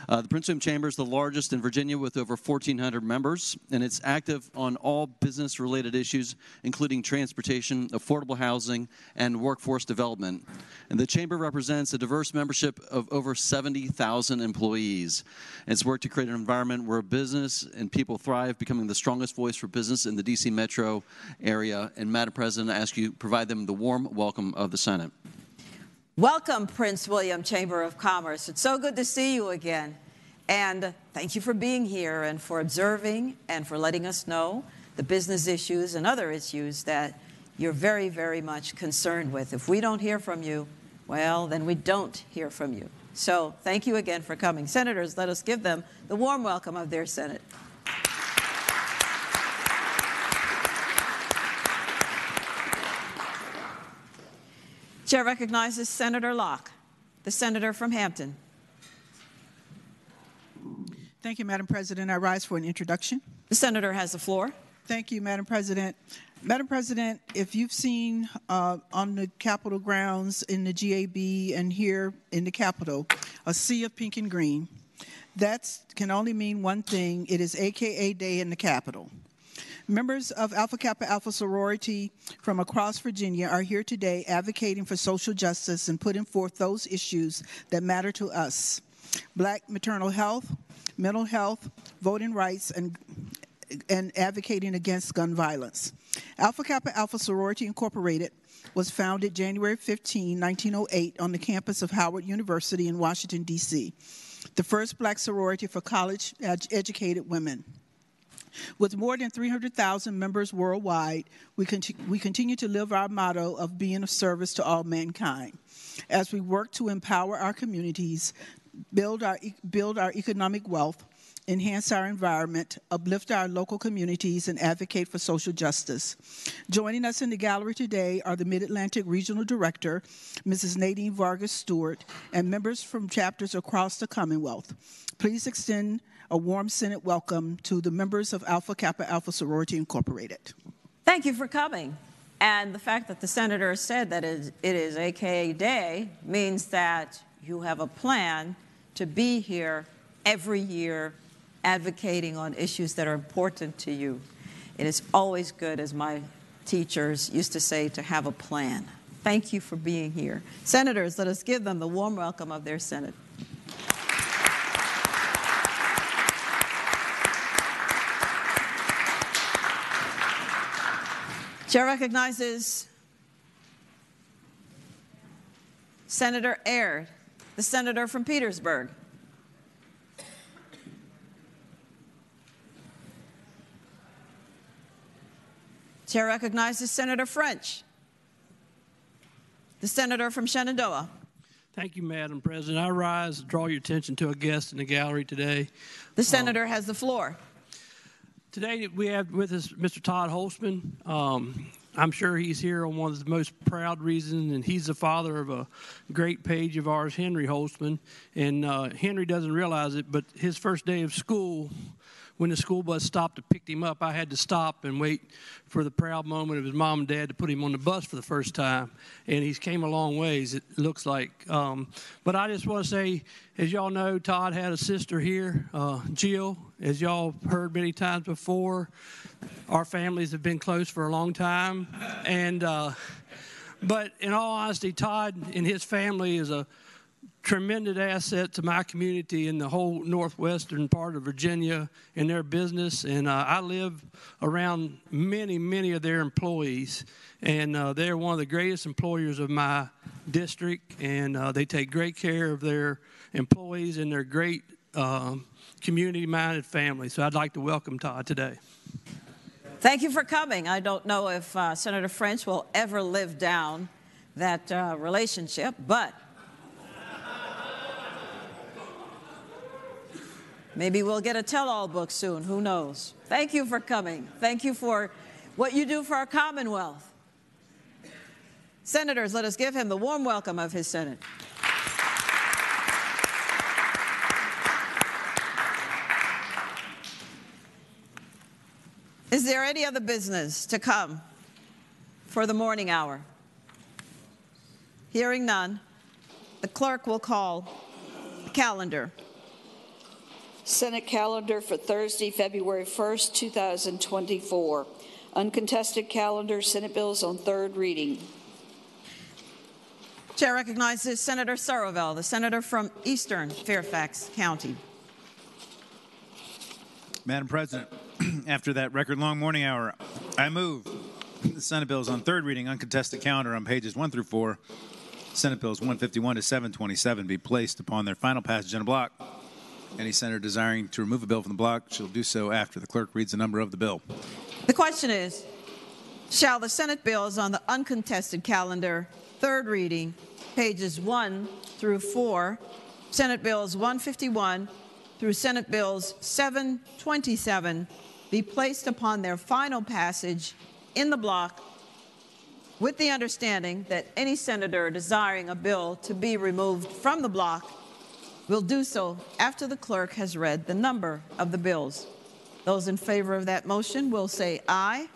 The Prince William Chamber is the largest in Virginia with over 1,400 members, and it's active on all business-related issues, including transportation, affordable housing, and workforce development. And the chamber represents a diverse membership of over 70,000 employees. And it's worked to create an environment where business and people thrive, becoming the strongest voice for business in the D.C. metro area. And Madam President, I ask you to provide them the warm welcome of the Senate. Welcome, Prince William Chamber of Commerce. It's so good to see you again. And thank you for being here and for observing and for letting us know the business issues and other issues that you're very, very much concerned with. If we don't hear from you, well, then we don't hear from you. So thank you again for coming. Senators, let us give them the warm welcome of their Senate. Chair recognizes Senator Locke, the senator from Hampton. Thank you, Madam President. I rise for an introduction. The senator has the floor. Thank you, Madam President. Madam President, if you've seen on the Capitol grounds in the GAB and here in the Capitol, a sea of pink and green, that can only mean one thing. It is AKA Day in the Capitol. Members of Alpha Kappa Alpha sorority from across Virginia are here today advocating for social justice and putting forth those issues that matter to us: Black maternal health, mental health, voting rights, and advocating against gun violence. Alpha Kappa Alpha Sorority Incorporated was founded January 15, 1908 on the campus of Howard University in Washington, D.C., the first Black sorority for college-educated women. With more than 300,000 members worldwide, we continue to live our motto of being of service to all mankind. As we work to empower our communities, build our economic wealth, enhance our environment, uplift our local communities, and advocate for social justice. Joining us in the gallery today are the Mid-Atlantic Regional Director, Mrs. Nadine Vargas Stewart, and members from chapters across the Commonwealth. Please extend a warm Senate welcome to the members of Alpha Kappa Alpha Sorority Incorporated. Thank you for coming. And the fact that the senator said that it is AKA Day means that you have a plan to be here every year advocating on issues that are important to you. It is always good, as my teachers used to say, to have a plan. Thank you for being here. Senators, let us give them the warm welcome of their Senate. Chair recognizes Senator Aird, the senator from Petersburg. Chair recognizes Senator French, the senator from Shenandoah. Thank you, Madam President. I rise to draw your attention to a guest in the gallery today. The senator has the floor. Today we have with us Mr. Todd Holtzman. I'm sure he's here on one of the most proud reasons, and he's the father of a great page of ours, Henry Holtzman. And Henry doesn't realize it, but his first day of school, when the school bus stopped and picked him up, I had to stop and wait for the proud moment of his mom and dad to put him on the bus for the first time. And he's came a long ways, it looks like. But I just want to say, as y'all know, Todd had a sister here, Jill. As y'all heard many times before, our families have been close for a long time. And but in all honesty, Todd and his family is a tremendous asset to my community in the whole northwestern part of Virginia and their business. And I live around many of their employees. And they're one of the greatest employers of my district. And they take great care of their employees and their great community-minded family. So I'd like to welcome Todd today. Thank you for coming. I don't know if Senator French will ever live down that relationship, but maybe we'll get a tell-all book soon. Who knows? Thank you for coming. Thank you for what you do for our Commonwealth. Senators, let us give him the warm welcome of his Senate. Is there any other business to come for the morning hour? Hearing none, the clerk will call the calendar. Senate calendar for Thursday, February 1st, 2024. Uncontested calendar, Senate bills on third reading. Chair recognizes Senator Sorovell, the senator from Eastern Fairfax County. Madam President, after that record-long morning hour, I move the Senate bills on third reading, uncontested calendar on pages 1 through 4, Senate bills 151 to 727 be placed upon their final passage in a block. Any senator desiring to remove a bill from the block shall do so after the clerk reads the number of the bill. The question is, shall the Senate bills on the uncontested calendar, third reading, pages 1 through 4, Senate bills 151 through Senate bills 727 be placed upon their final passage in the block with the understanding that any senator desiring a bill to be removed from the block will do so after the clerk has read the number of the bills. Those in favor of that motion will say aye.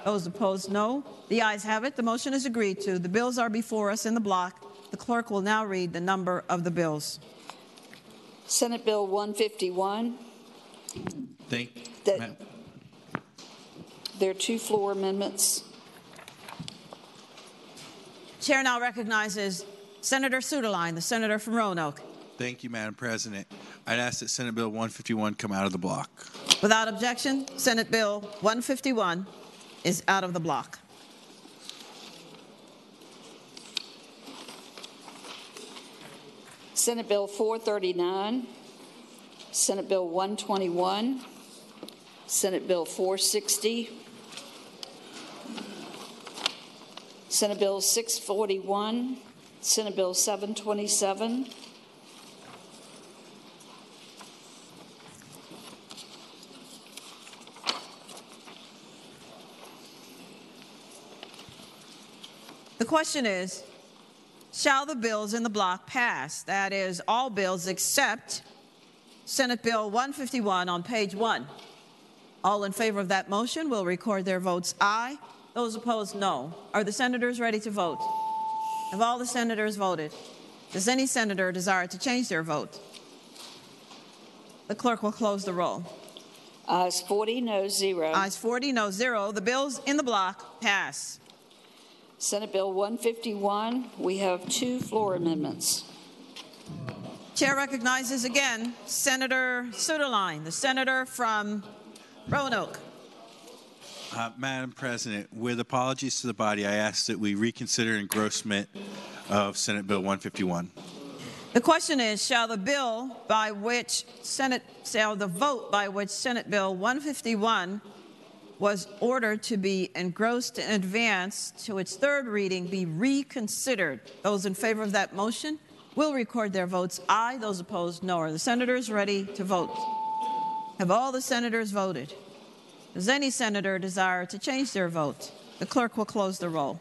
Those opposed, no. The ayes have it. The motion is agreed to. The bills are before us in the block. The clerk will now read the number of the bills. Senate Bill 151. There are two floor amendments. Chair now recognizes Senator Suderline, the senator from Roanoke. Thank you, Madam President. I'd ask that Senate Bill 151 come out of the block. Without objection, Senate Bill 151 is out of the block. Senate Bill 439, Senate Bill 121, Senate Bill 460, Senate Bill 641, Senate Bill 727, The question is, shall the bills in the block pass? That is, all bills except Senate Bill 151 on page 1. All in favor of that motion will record their votes aye. Those opposed, no. Are the senators ready to vote? Have all the senators voted? Does any senator desire to change their vote? The clerk will close the roll. Ayes 40, no 0. Ayes 40, no 0. The bills in the block pass. Senate Bill 151, we have two floor amendments. Chair recognizes again Senator Suderline, the senator from Roanoke. Madam President, with apologies to the body, I ask that we reconsider engrossment of Senate Bill 151. The question is, shall the vote by which Senate Bill 151 was ordered to be engrossed in advance to its third reading be reconsidered? Those in favor of that motion will record their votes aye. Those opposed, no. Are the senators ready to vote? Have all the senators voted? Does any senator desire to change their vote? The clerk will close the roll.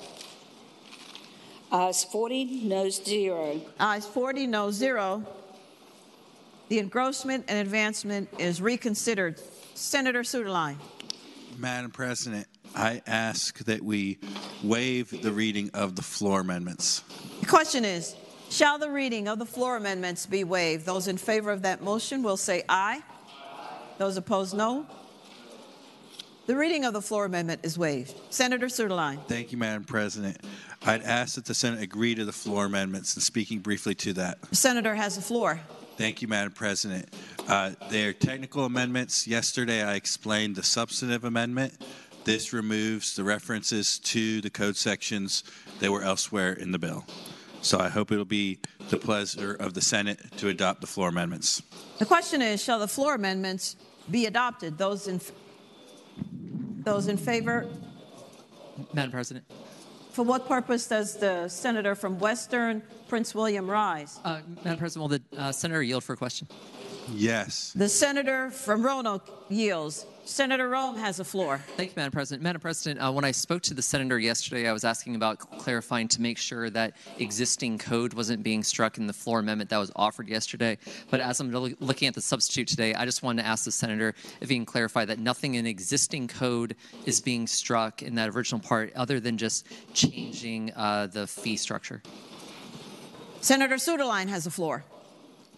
Ayes 40, no 0. Ayes 40, no 0. The engrossment and advancement is reconsidered. Senator Suderline. Madam President, I ask that we waive the reading of the floor amendments. The question is, shall the reading of the floor amendments be waived? Those in favor of that motion will say aye. Those opposed, no. The reading of the floor amendment is waived. Senator Suderline. Thank you, Madam President. I'd ask that the Senate agree to the floor amendments, and speaking briefly to that. The senator has the floor. Thank you, Madam President. They are technical amendments. Yesterday, I explained the substantive amendment. This removes the references to the code sections that were elsewhere in the bill. So I hope it'll be the pleasure of the Senate to adopt the floor amendments. The question is, shall the floor amendments be adopted? Those in favor? Madam President. For what purpose does the senator from Western Prince William rise? Madam President, will the senator yield for a question? Yes. The senator from Roanoke yields. Senator Rome has the floor. Thank you, Madam President. Madam President, when I spoke to the senator yesterday, I was asking about clarifying to make sure that existing code wasn't being struck in the floor amendment that was offered yesterday. But as I'm looking at the substitute today, I just wanted to ask the senator if he can clarify that nothing in existing code is being struck in that original part other than just changing the fee structure. Senator Suderline has the floor.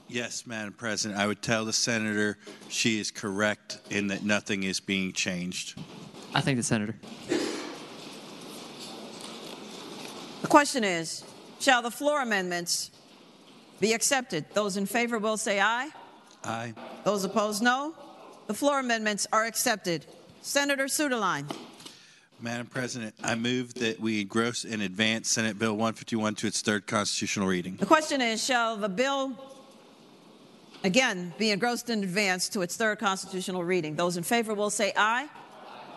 Yes, Madam President. I would tell the senator she is correct in that nothing is being changed. I thank the senator. The question is, shall the floor amendments be accepted? Those in favor will say aye. Aye. Those opposed, no. The floor amendments are accepted. Senator Suderline. Madam President, I move that we engross and advance Senate Bill 151 to its third constitutional reading. The question is, shall the bill again be engrossed in advance to its third constitutional reading? Those in favor will say aye.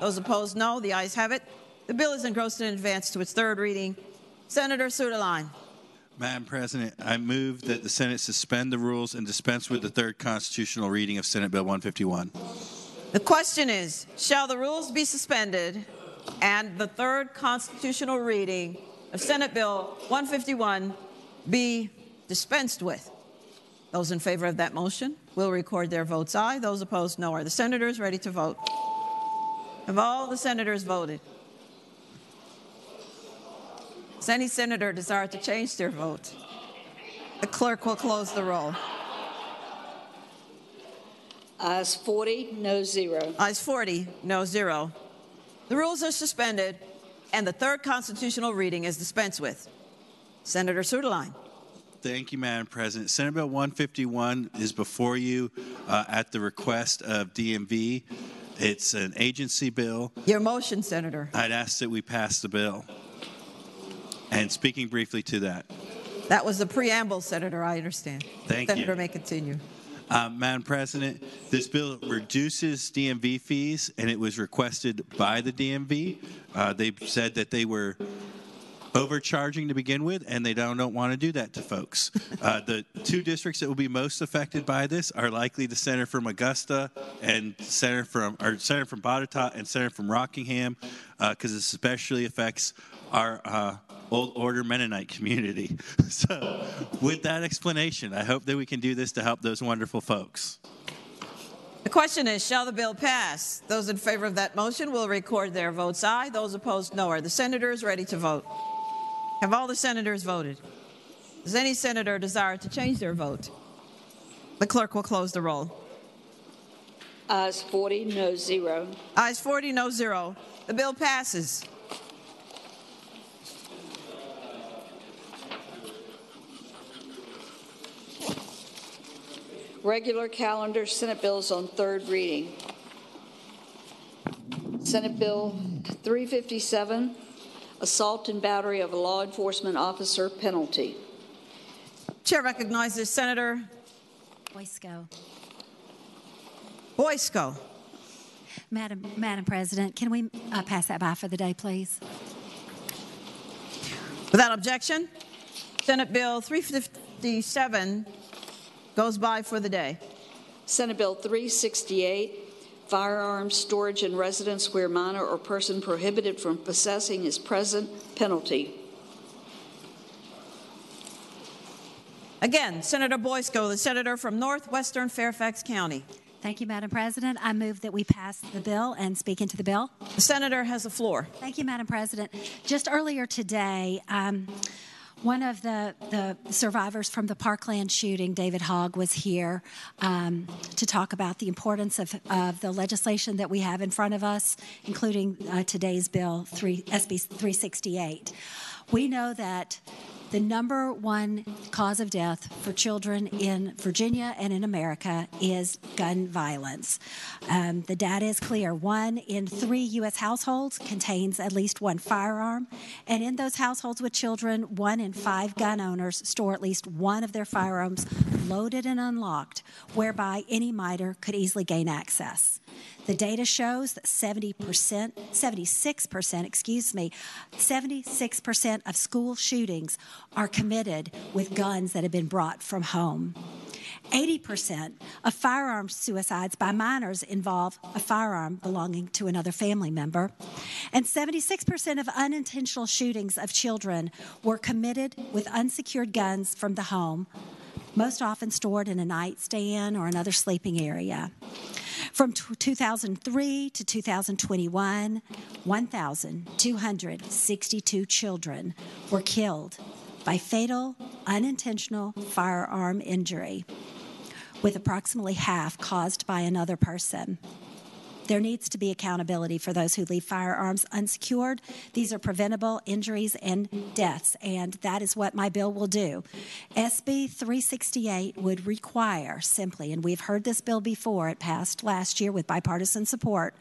Those opposed, no. The ayes have it. The bill is engrossed in advance to its third reading. Senator Suderline. Madam President, I move that the Senate suspend the rules and dispense with the third constitutional reading of Senate Bill 151. The question is, shall the rules be suspended and the third constitutional reading of Senate Bill 151 be dispensed with? Those in favor of that motion will record their votes aye. Those opposed, no. Are the senators ready to vote? Have all the senators voted? Does any senator desire to change their vote? The clerk will close the roll. Ayes 40, no 0. Ayes 40, no 0. The rules are suspended, and the third constitutional reading is dispensed with. Senator Suderline. Thank you, Madam President. Senate Bill 151 is before you at the request of DMV. It's an agency bill. Your motion, Senator. I'd ask that we pass the bill. And speaking briefly to that. That was the preamble, Senator. I understand. Thank you. Senator may continue. Madam President, this bill reduces DMV fees, and it was requested by the DMV. They said that they were overcharging to begin with, and they don't want to do that to folks. The two districts that will be most affected by this are likely the Senator from Augusta and Senator from Botetourt and Senator from Rockingham, because this especially affects our Old Order Mennonite community. So, with that explanation, I hope that we can do this to help those wonderful folks. The question is, shall the bill pass? Those in favor of that motion will record their votes aye. Those opposed, no. Are the senators ready to vote? Have all the senators voted? Does any senator desire to change their vote? The clerk will close the roll. Ayes 40, no 0. Ayes 40, no 0. The bill passes. Regular calendar, Senate bills on third reading. Senate Bill 357, assault and battery of a law enforcement officer penalty. Chair recognizes Senator Boysko. Boysko. Madam President, can we pass that by for the day, please? Without objection, Senate Bill 357 goes by for the day. Senate Bill 368, firearms storage in residence where minor or person prohibited from possessing is present, penalty. Again, Senator Boysko, the senator from northwestern Fairfax County. Thank you, Madam President. I move that we pass the bill and speak into the bill. The senator has the floor. Thank you, Madam President. Just earlier today, one of the survivors from the Parkland shooting, David Hogg, was here to talk about the importance of the legislation that we have in front of us, including today's bill, SB 368. We know that the number one cause of death for children in Virginia and in America is gun violence. The data is clear. 1 in 3 U.S. households contains at least one firearm. And in those households with children, 1 in 5 gun owners store at least one of their firearms loaded and unlocked, whereby any minor could easily gain access. The data shows that 76% of school shootings are committed with guns that have been brought from home. 80% of firearm suicides by minors involve a firearm belonging to another family member. And 76% of unintentional shootings of children were committed with unsecured guns from the home, most often stored in a nightstand or another sleeping area. From 2003 to 2021, 1,262 children were killed by fatal, unintentional firearm injury, with approximately half caused by another person. There needs to be accountability for those who leave firearms unsecured. These are preventable injuries and deaths, and that is what my bill will do. SB 368 would require simply, and we've heard this bill before, it passed last year with bipartisan support,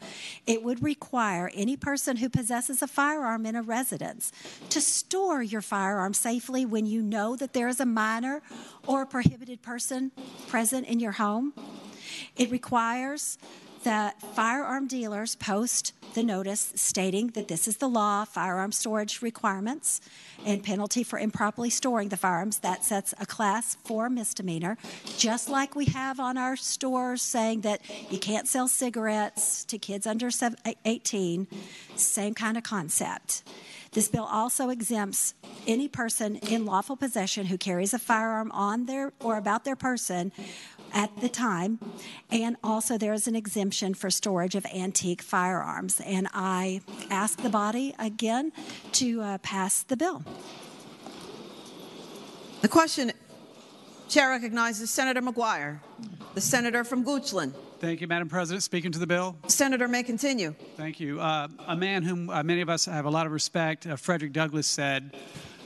it would require any person who possesses a firearm in a residence to store your firearm safely when you know that there is a minor or a prohibited person present in your home. It requires that firearm dealers post the notice stating that this is the law, firearm storage requirements, and penalty for improperly storing the firearms. That sets a class 4 misdemeanor, just like we have on our stores saying that you can't sell cigarettes to kids under 18, same kind of concept. This bill also exempts any person in lawful possession who carries a firearm on their or about their person at the time, and also there is an exemption for storage of antique firearms. And I ask the body again to pass the bill. The question, Chair recognizes Senator McGuire, the senator from Goochland. Thank you, Madam President. Speaking to the bill. Senator may continue. Thank you. A man whom many of us have a lot of respect, Frederick Douglass, said,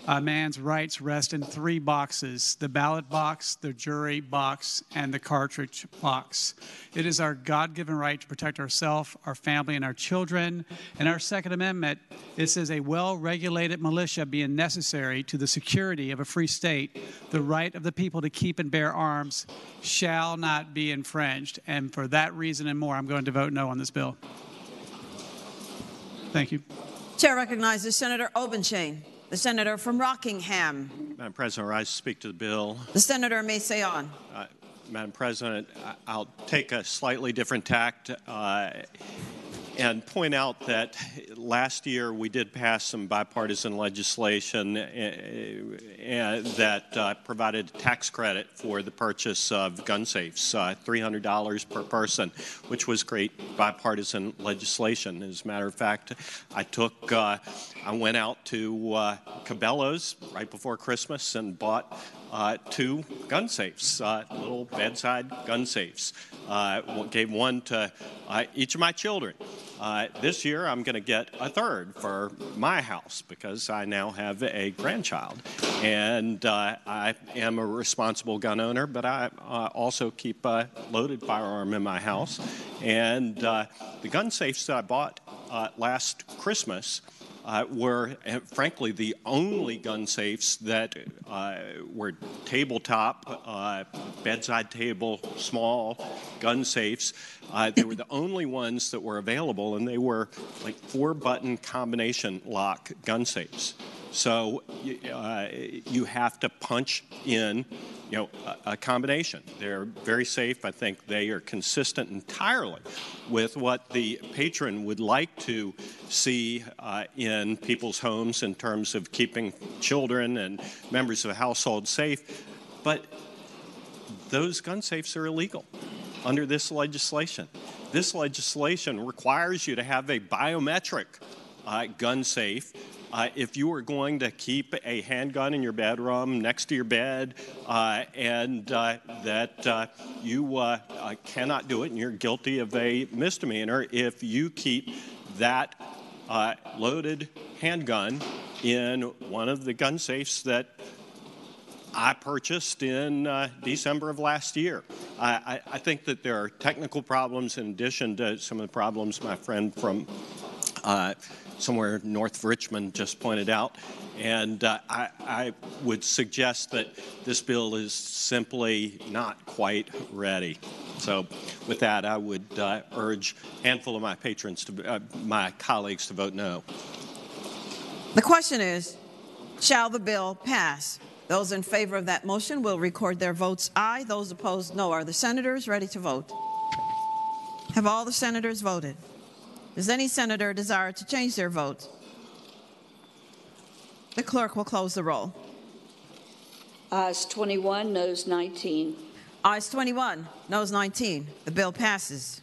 a man's rights rest in 3 boxes: the ballot box, the jury box, and the cartridge box. It is our God-given right to protect ourselves, our family, and our children. And our Second Amendment, it says a well-regulated militia being necessary to the security of a free state, the right of the people to keep and bear arms shall not be infringed. And for that reason and more, I'm going to vote no on this bill. Thank you. Chair recognizes Senator Obenshain, the senator from Rockingham. Madam President, I rise to speak to the bill. The senator may say on. Madam President, I'll take a slightly different tact and point out that last year we did pass some bipartisan legislation that provided a tax credit for the purchase of gun safes, $300 per person, which was great bipartisan legislation. As a matter of fact, I went out to Cabela's right before Christmas and bought 2 gun safes, little bedside gun safes. Gave one to each of my children. This year, I'm going to get a 3rd for my house because I now have a grandchild. And I am a responsible gun owner, but I also keep a loaded firearm in my house. And the gun safes that I bought last Christmas were, frankly, the only gun safes that were tabletop, bedside table, small gun safes. They were the only ones that were available, and they were like 4-button combination lock gun safes. So you have to punch in, a combination. They're very safe. I think they are consistent entirely with what the patron would like to see in people's homes in terms of keeping children and members of the household safe. But those gun safes are illegal under this legislation. This legislation requires you to have a biometric gun safe. If you are going to keep a handgun in your bedroom next to your bed and that you cannot do it and you're guilty of a misdemeanor if you keep that loaded handgun in one of the gun safes that I purchased in December of last year. I think that there are technical problems in addition to some of the problems my friend from somewhere north of Richmond just pointed out. And I would suggest that this bill is simply not quite ready. So with that, I would urge a handful of my patrons, my colleagues, to vote no. The question is, shall the bill pass? Those in favor of that motion will record their votes aye. Those opposed, no. Are the senators ready to vote? Have all the senators voted? Does any senator desire to change their vote? The clerk will close the roll. Ayes 21, noes 19. Ayes 21, noes 19. The bill passes.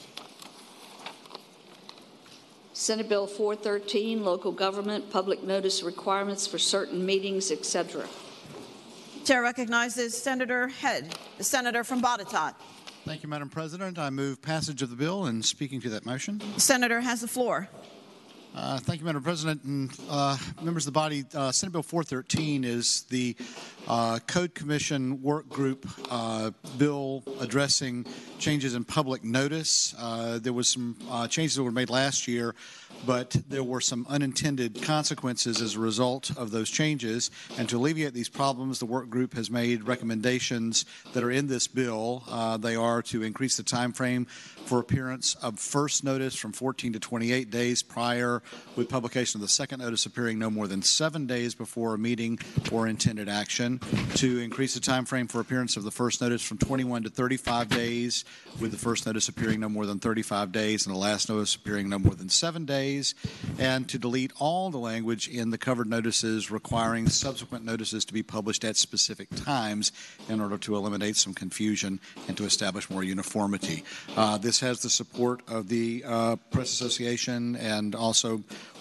Senate Bill 413, Local Government Public Notice Requirements for Certain Meetings, etc. Chair recognizes Senator Head, the senator from Botetourt. Thank you, Madam President. I move passage of the bill and speaking to that motion. The senator has the floor. Thank you, Madam President. And members of the body, Senate Bill 413 is the Code Commission work group bill addressing changes in public notice. There was some changes that were made last year, but there were some unintended consequences as a result of those changes. And to alleviate these problems, the work group has made recommendations that are in this bill. They are to increase the time frame for appearance of first notice from 14 to 28 days prior, with publication of the second notice appearing no more than 7 days before a meeting or intended action, to increase the time frame for appearance of the first notice from 21 to 35 days, with the first notice appearing no more than 35 days and the last notice appearing no more than 7 days, and to delete all the language in the covered notices requiring subsequent notices to be published at specific times in order to eliminate some confusion and to establish more uniformity. This has the support of the Press Association and also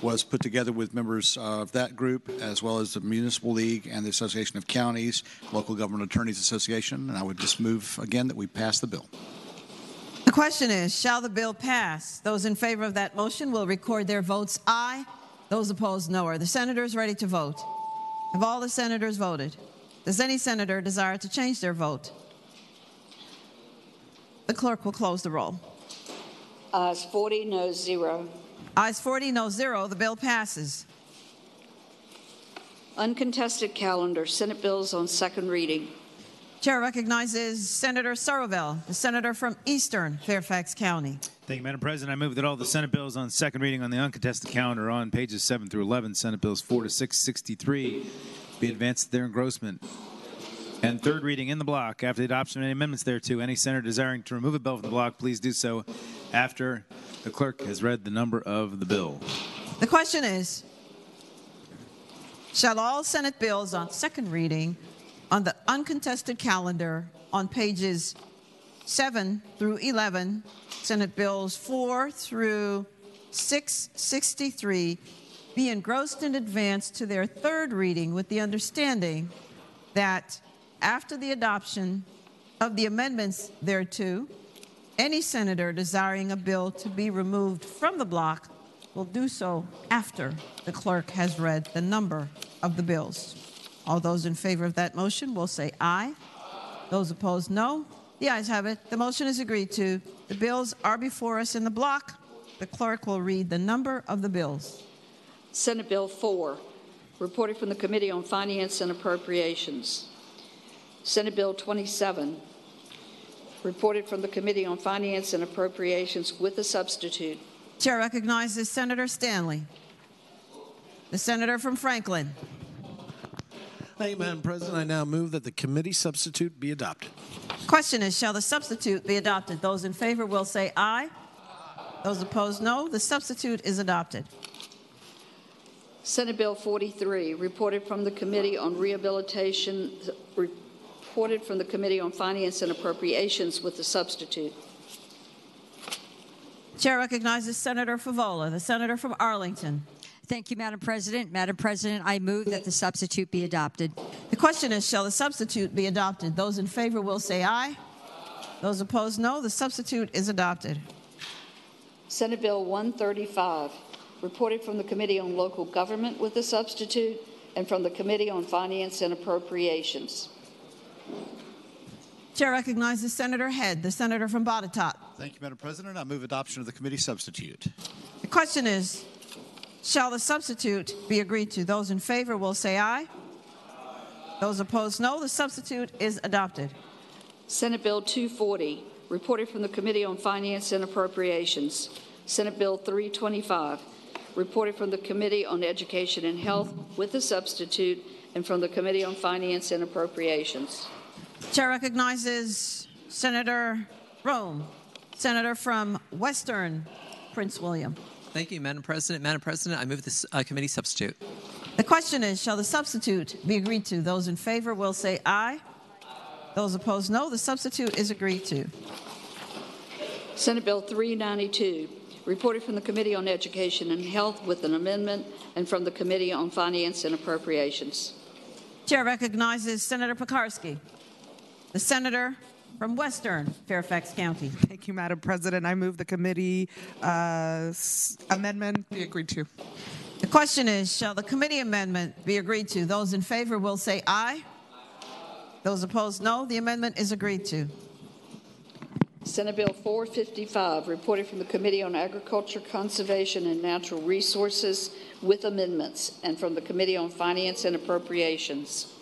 was put together with members of that group, as well as the Municipal League and the Association of Counties, Local Government Attorneys Association, and I would just move again that we pass the bill. The question is, shall the bill pass? Those in favor of that motion will record their votes aye. Those opposed, no. Are the senators ready to vote? Have all the senators voted? Does any senator desire to change their vote? The clerk will close the roll. Ayes 40, noes 0. Ayes 40, no 0. The bill passes. Uncontested calendar, Senate bills on second reading. Chair recognizes Senator Sorreville, the senator from Eastern Fairfax County. Thank you, Madam President. I move that all the Senate bills on second reading on the uncontested calendar on pages 7 through 11, Senate bills 4 to 663, be advanced to their engrossment. And third reading in the block. After the adoption of any amendments thereto, any senator desiring to remove a bill from the block, please do so after the clerk has read the number of the bill. The question is, shall all Senate bills on second reading on the uncontested calendar on pages 7 through 11, Senate bills 4 through 663, be engrossed in advance to their third reading with the understanding that after the adoption of the amendments thereto, any senator desiring a bill to be removed from the block will do so after the clerk has read the number of the bills. All those in favor of that motion will say aye. Those opposed, no. The ayes have it. The motion is agreed to. The bills are before us in the block. The clerk will read the number of the bills. Senate Bill 4, reported from the Committee on Finance and Appropriations. Senate Bill 27, reported from the Committee on Finance and Appropriations with a substitute. Chair recognizes Senator Stanley, the senator from Franklin. Thank you, Madam President. I now move that the committee substitute be adopted. Question is, shall the substitute be adopted? Those in favor will say aye. Those opposed, no. The substitute is adopted. Senate Bill 43, reported from the Committee on Rehabilitation, reported from the Committee on Finance and Appropriations with the substitute. Chair recognizes Senator Favola, the senator from Arlington. Thank you, Madam President. Madam President, I move that the substitute be adopted. The question is, shall the substitute be adopted? Those in favor will say aye. Those opposed, no. The substitute is adopted. Senate Bill 135, reported from the Committee on Local Government with a substitute and from the Committee on Finance and Appropriations. Chair recognizes Senator Head, the senator from Botetourt. Thank you, Madam President. I move adoption of the committee substitute. The question is, shall the substitute be agreed to? Those in favor will say aye. Those opposed, no. The substitute is adopted. Senate Bill 240, reported from the Committee on Finance and Appropriations. Senate Bill 325, reported from the Committee on Education and Health with a substitute and from the Committee on Finance and Appropriations. Chair recognizes Senator Rome, senator from Western Prince William. Thank you, Madam President. Madam President, I move this committee substitute. The question is, shall the substitute be agreed to? Those in favor will say aye. Those opposed, no. The substitute is agreed to. Senate Bill 392, reported from the Committee on Education and Health with an amendment, and from the Committee on Finance and Appropriations. Chair recognizes Senator Pekarsky, the senator from Western Fairfax County. Thank you, Madam President. I move the committee amendment be agreed to. The question is, shall the committee amendment be agreed to? Those in favor will say aye. Those opposed, no. The amendment is agreed to. Senate Bill 455, reported from the Committee on Agriculture, Conservation, and Natural Resources with amendments, and from the Committee on Finance and Appropriations.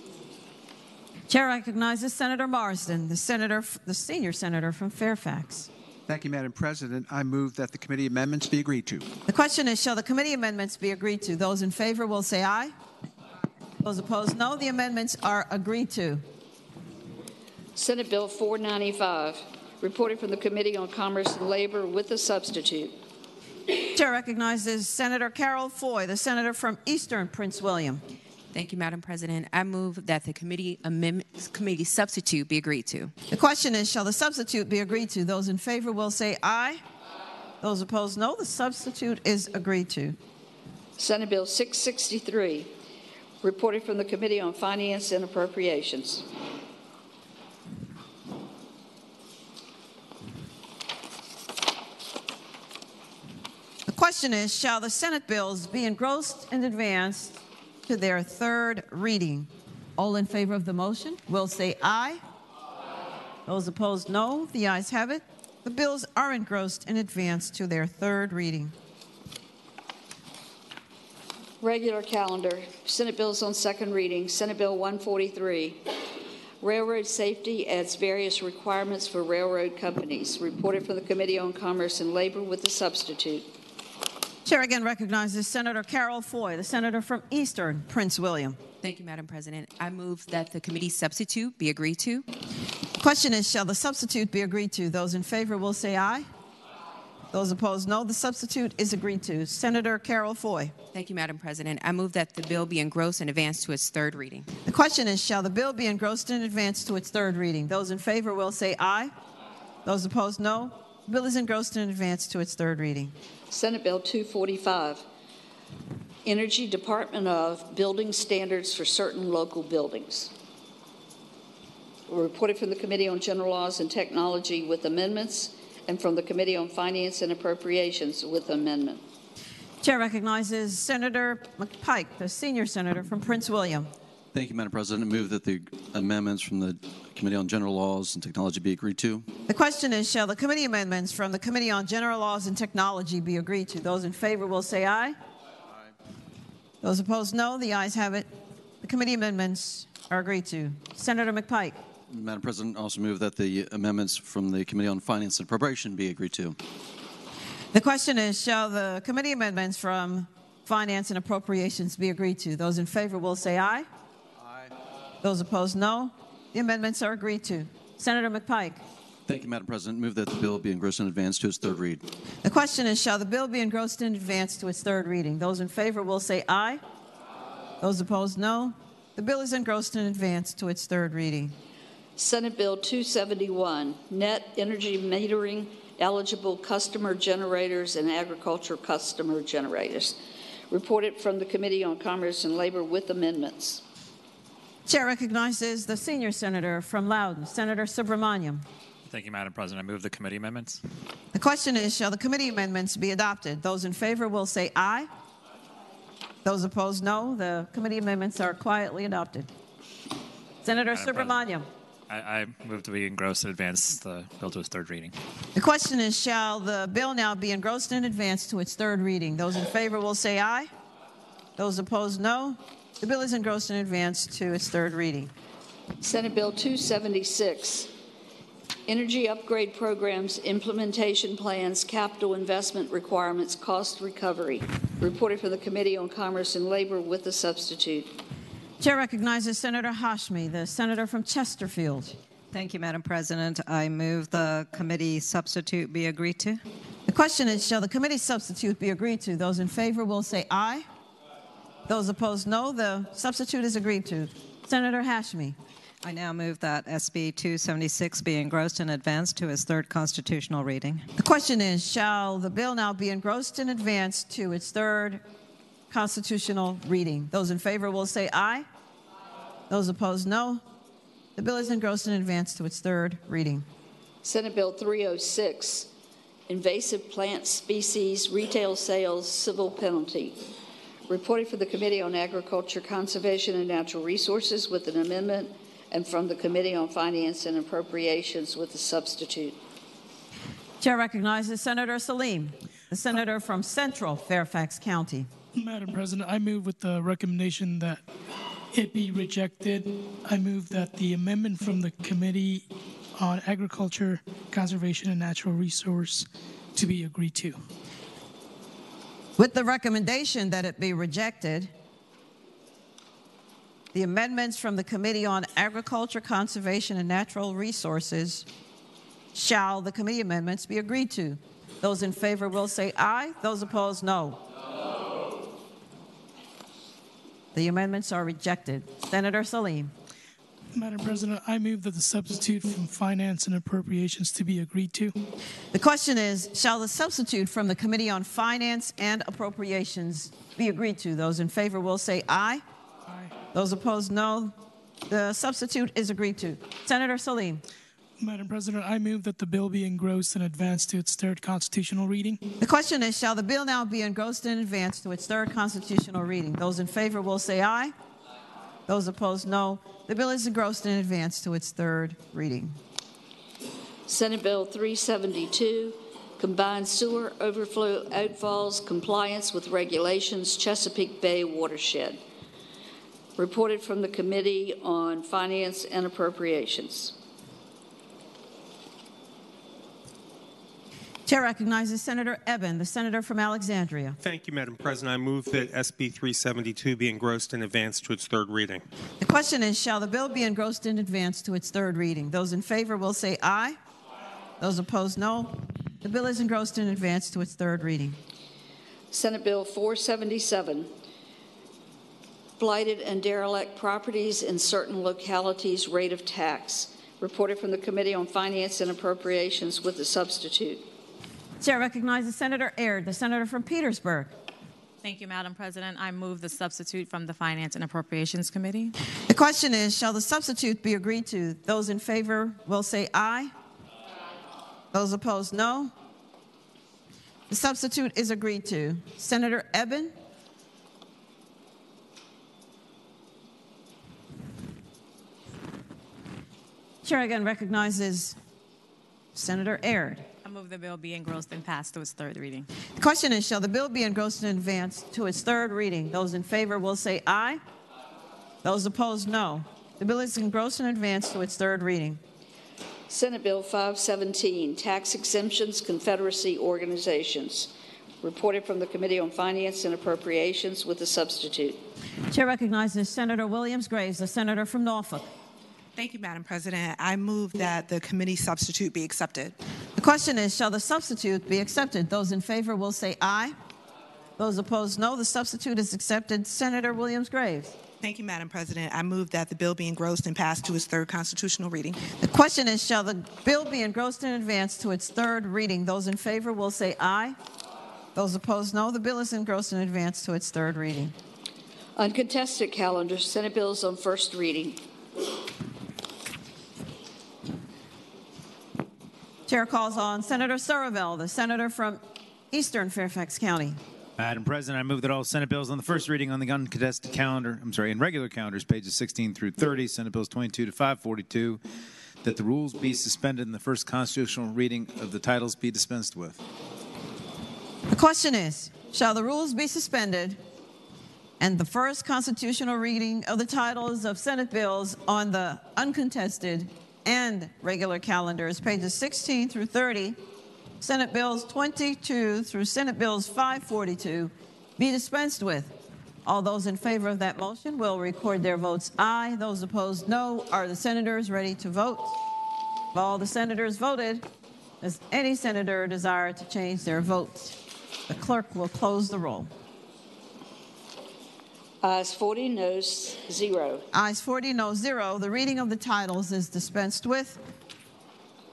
Chair recognizes Senator Marsden, the senior senator from Fairfax. Thank you, Madam President. I move that the committee amendments be agreed to. The question is, shall the committee amendments be agreed to? Those in favor will say aye. Those opposed, no. The amendments are agreed to. Senate Bill 495, reported from the Committee on Commerce and Labor with a substitute. Chair recognizes Senator Carol Foy, the senator from Eastern Prince William. Thank you, Madam President. I move that the committee substitute be agreed to. The question is, shall the substitute be agreed to? Those in favor will say aye. Those opposed, no. The substitute is agreed to. Senate Bill 663, reported from the Committee on Finance and Appropriations. The question is, shall the Senate bills be engrossed and advanced to their third reading? All in favor of the motion will say aye. Those opposed, no. The ayes have it. The bills are engrossed and advanced to their third reading. Regular calendar. Senate bills on second reading. Senate Bill 143. Railroad safety adds various requirements for railroad companies. Reported from the Committee on Commerce and Labor with a substitute. Chair again recognizes Senator Carol Foy, the senator from Eastern Prince William. Thank you, Madam President. I move that the committee substitute be agreed to. The question is, shall the substitute be agreed to? Those in favor will say aye. Those opposed, no. The substitute is agreed to. Senator Carol Foy. Thank you, Madam President. I move that the bill be engrossed and advanced to its third reading. The question is, shall the bill be engrossed and advanced to its third reading? Those in favor will say aye. Those opposed, no. The bill is engrossed and advanced to its third reading. Senate Bill 245, Energy Department of Building Standards for Certain Local Buildings. Reported from the Committee on General Laws and Technology with amendments, and from the Committee on Finance and Appropriations with amendment. Chair recognizes Senator McPike, the senior senator from Prince William. Thank you, Madam President. I move that the amendments from the Committee on General Laws and Technology be agreed to. The question is, shall the committee amendments from the Committee on General Laws and Technology be agreed to? Those in favor will say aye. Aye. Those opposed, no. The ayes have it. The committee amendments are agreed to. Senator McPike. Madam President, I also move that the amendments from the Committee on Finance and Appropriation be agreed to. The question is, shall the committee amendments from Finance and Appropriations be agreed to? Those in favor will say aye. Aye. Those opposed, no. The amendments are agreed to. Senator McPike. Thank you, Madam President. Move that the bill be engrossed and advanced to its third read. The question is, shall the bill be engrossed and advanced to its third reading? Those in favor will say aye. Those opposed, no. The bill is engrossed and advanced to its third reading. Senate Bill 271, Net Energy Metering Eligible Customer Generators and Agriculture Customer Generators. Reported from the Committee on Commerce and Labor with amendments. Chair recognizes the senior senator from Loudoun, Senator Subramaniam. Thank you, Madam President. I move the committee amendments. The question is, shall the committee amendments be adopted? Those in favor will say aye. Those opposed, no. The committee amendments are quietly adopted. Senator Subramaniam. I move to be engrossed and advance the bill to its third reading. The question is, shall the bill now be engrossed and advanced to its third reading? Those in favor will say aye. Those opposed, no. The bill is engrossed and advanced to its third reading. Senate Bill 276, Energy Upgrade Programs, Implementation Plans, Capital Investment Requirements, Cost Recovery. Reported from the Committee on Commerce and Labor with a substitute. Chair recognizes Senator Hashmi, the senator from Chesterfield. Thank you, Madam President. I move the committee substitute be agreed to. The question is, shall the committee substitute be agreed to? Those in favor will say aye. Those opposed, no. The substitute is agreed to. Senator Hashmi. I now move that SB 276 be engrossed and advanced to its third constitutional reading. The question is, shall the bill now be engrossed and advanced to its third constitutional reading? Those in favor will say aye. Those opposed, no. The bill is engrossed and advanced to its third reading. Senate Bill 306, invasive plant species, retail sales, civil penalty. Reported for the Committee on Agriculture, Conservation, and Natural Resources with an amendment, and from the Committee on Finance and Appropriations with a substitute. Chair recognizes Senator Salim, the senator from Central Fairfax County. Madam President, I move with the recommendation that it be rejected. I move that the amendment from the Committee on Agriculture, Conservation, and Natural Resource to be agreed to. With the recommendation that it be rejected, the amendments from the Committee on Agriculture, Conservation, and Natural Resources shall the committee amendments be agreed to. Those in favor will say aye. Those opposed, no. The amendments are rejected. Senator Salim. Madam President, I move that the substitute from Finance and Appropriations to be agreed to. The question is, shall the substitute from the Committee on Finance and Appropriations be agreed to? Those in favor will say aye. Aye. Those opposed, no. The substitute is agreed to. Senator Salim. Madam President, I move that the bill be engrossed and advanced to its third constitutional reading. The question is, shall the bill now be engrossed and advanced to its third constitutional reading? Those in favor will say aye. Those opposed, no. The bill is engrossed and advanced to its third reading. Senate Bill 372, combined sewer overflow outfalls compliance with regulations, Chesapeake Bay watershed. Reported from the Committee on Finance and Appropriations. Chair recognizes Senator Eben, the senator from Alexandria. Thank you, Madam President. I move that SB 372 be engrossed and advanced to its third reading. The question is, shall the bill be engrossed and advanced to its third reading? Those in favor will say aye. Those opposed, no. The bill is engrossed and advanced to its third reading. Senate Bill 477, blighted and derelict properties in certain localities, rate of tax. Reported from the Committee on Finance and Appropriations with a substitute. Chair recognizes Senator Aird, the senator from Petersburg. Thank you, Madam President. I move the substitute from the Finance and Appropriations Committee. The question is, shall the substitute be agreed to? Those in favor will say aye. Those opposed, no. The substitute is agreed to. Senator Eben. Chair again recognizes Senator Aird. I move the bill be engrossed and passed to its third reading. The question is, shall the bill be engrossed and advanced to its third reading? Those in favor will say aye. Those opposed, no. The bill is engrossed and advanced to its third reading. Senate Bill 517, tax exemptions, Confederacy organizations. Reported from the Committee on Finance and Appropriations with a substitute. Chair recognizes Senator Williams Graves, the senator from Norfolk. Thank you, Madam President. I move that the committee substitute be accepted. The question is, shall the substitute be accepted? Those in favor will say aye. Those opposed, no. The substitute is accepted. Senator Williams Graves. Thank you, Madam President. I move that the bill be engrossed and passed to its third constitutional reading. The question is, shall the bill be engrossed and advanced to its third reading? Those in favor will say aye. Those opposed, no. The bill is engrossed and advanced to its third reading. Uncontested calendar, Senate bills on first reading. Chair calls on Senator Surreville, the senator from Eastern Fairfax County. Madam President, I move that all Senate bills on the first reading on the uncontested calendar, in regular calendars, pages 16 through 30, Senate bills 22 to 542, that the rules be suspended and the first constitutional reading of the titles be dispensed with. The question is, shall the rules be suspended and the first constitutional reading of the titles of Senate bills on the uncontested and regular calendars, pages 16 through 30, Senate bills 22 through Senate bills 542, be dispensed with? All those in favor of that motion will record their votes aye. Those opposed, no. Are the senators ready to vote? Have all the senators voted? Does any senator desire to change their vote? The clerk will close the roll. Ayes 40, noes 0. Ayes 40, no 0. The reading of the titles is dispensed with.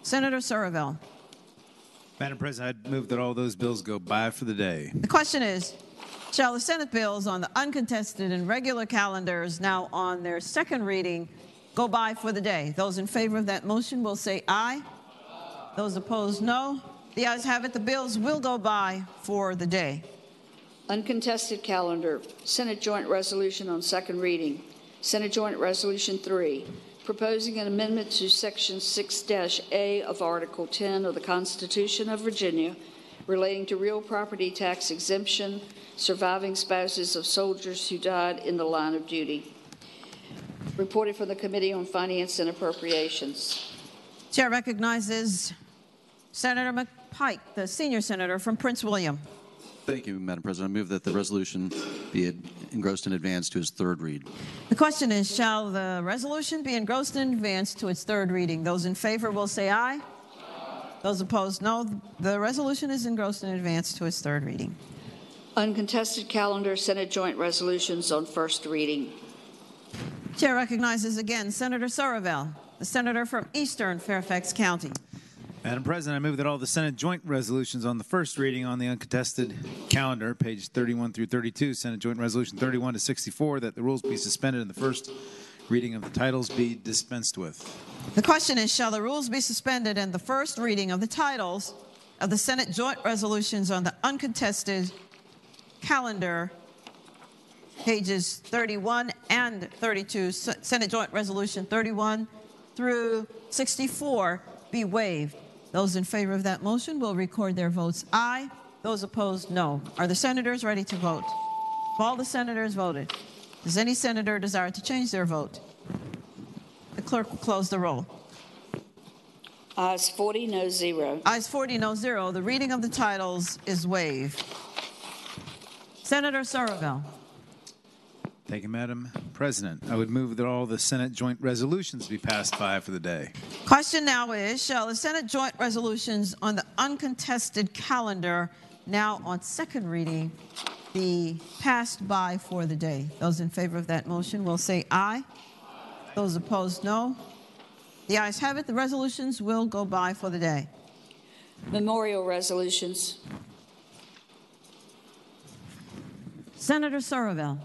Senator Surville. Madam President, I move that all those bills go by for the day. The question is, shall the Senate bills on the uncontested and regular calendars now on their second reading go by for the day? Those in favor of that motion will say aye. Those opposed, no. The ayes have it. The bills will go by for the day. Uncontested calendar, Senate Joint Resolution on second reading. Senate Joint Resolution 3, proposing an amendment to Section 6-A of Article 10 of the Constitution of Virginia relating to real property tax exemption, surviving spouses of soldiers who died in the line of duty. Reported from the Committee on Finance and Appropriations. Chair recognizes Senator McPike, the senior senator from Prince William. Thank you, Madam President. I move that the resolution be engrossed in advance to its third read. The question is, shall the resolution be engrossed in advance to its third reading? Those in favor will say aye. Those opposed, no. The resolution is engrossed in advance to its third reading. Uncontested calendar, Senate Joint Resolutions on first reading. Chair recognizes again Senator Surville, the senator from Eastern Fairfax County. Madam President, I move that all the Senate joint resolutions on the first reading on the uncontested calendar, page 31 through 32, Senate Joint Resolution 31 to 64, that the rules be suspended and the first reading of the titles be dispensed with. The question is, shall the rules be suspended and the first reading of the titles of the Senate joint resolutions on the uncontested calendar, pages 31 and 32, Senate Joint Resolution 31 through 64, be waived? Those in favor of that motion will record their votes aye. Those opposed, no. Are the senators ready to vote? Have all the senators voted? Does any senator desire to change their vote? The clerk will close the roll. Ayes 40, no 0. Ayes 40, no 0. The reading of the titles is waived. Senator Surville. Thank you, Madam President. I would move that all the Senate joint resolutions be passed by for the day. Question now is, shall the Senate joint resolutions on the uncontested calendar now on second reading be passed by for the day? Those in favor of that motion will say aye. Those opposed, no. The ayes have it. The resolutions will go by for the day. Memorial resolutions. Senator Surville.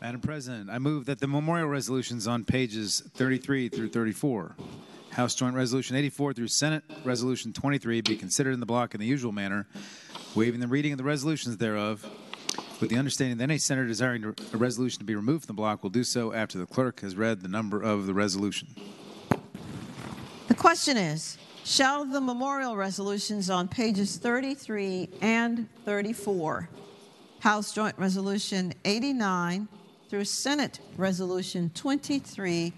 Madam President, I move that the memorial resolutions on pages 33 through 34, House Joint Resolution 84 through Senate Resolution 23 be considered in the block in the usual manner, waiving the reading of the resolutions thereof, with the understanding that any senator desiring a resolution to be removed from the block will do so after the clerk has read the number of the resolution. The question is, shall the memorial resolutions on pages 33 and 34, House Joint Resolution 89 through Senate Resolution 23,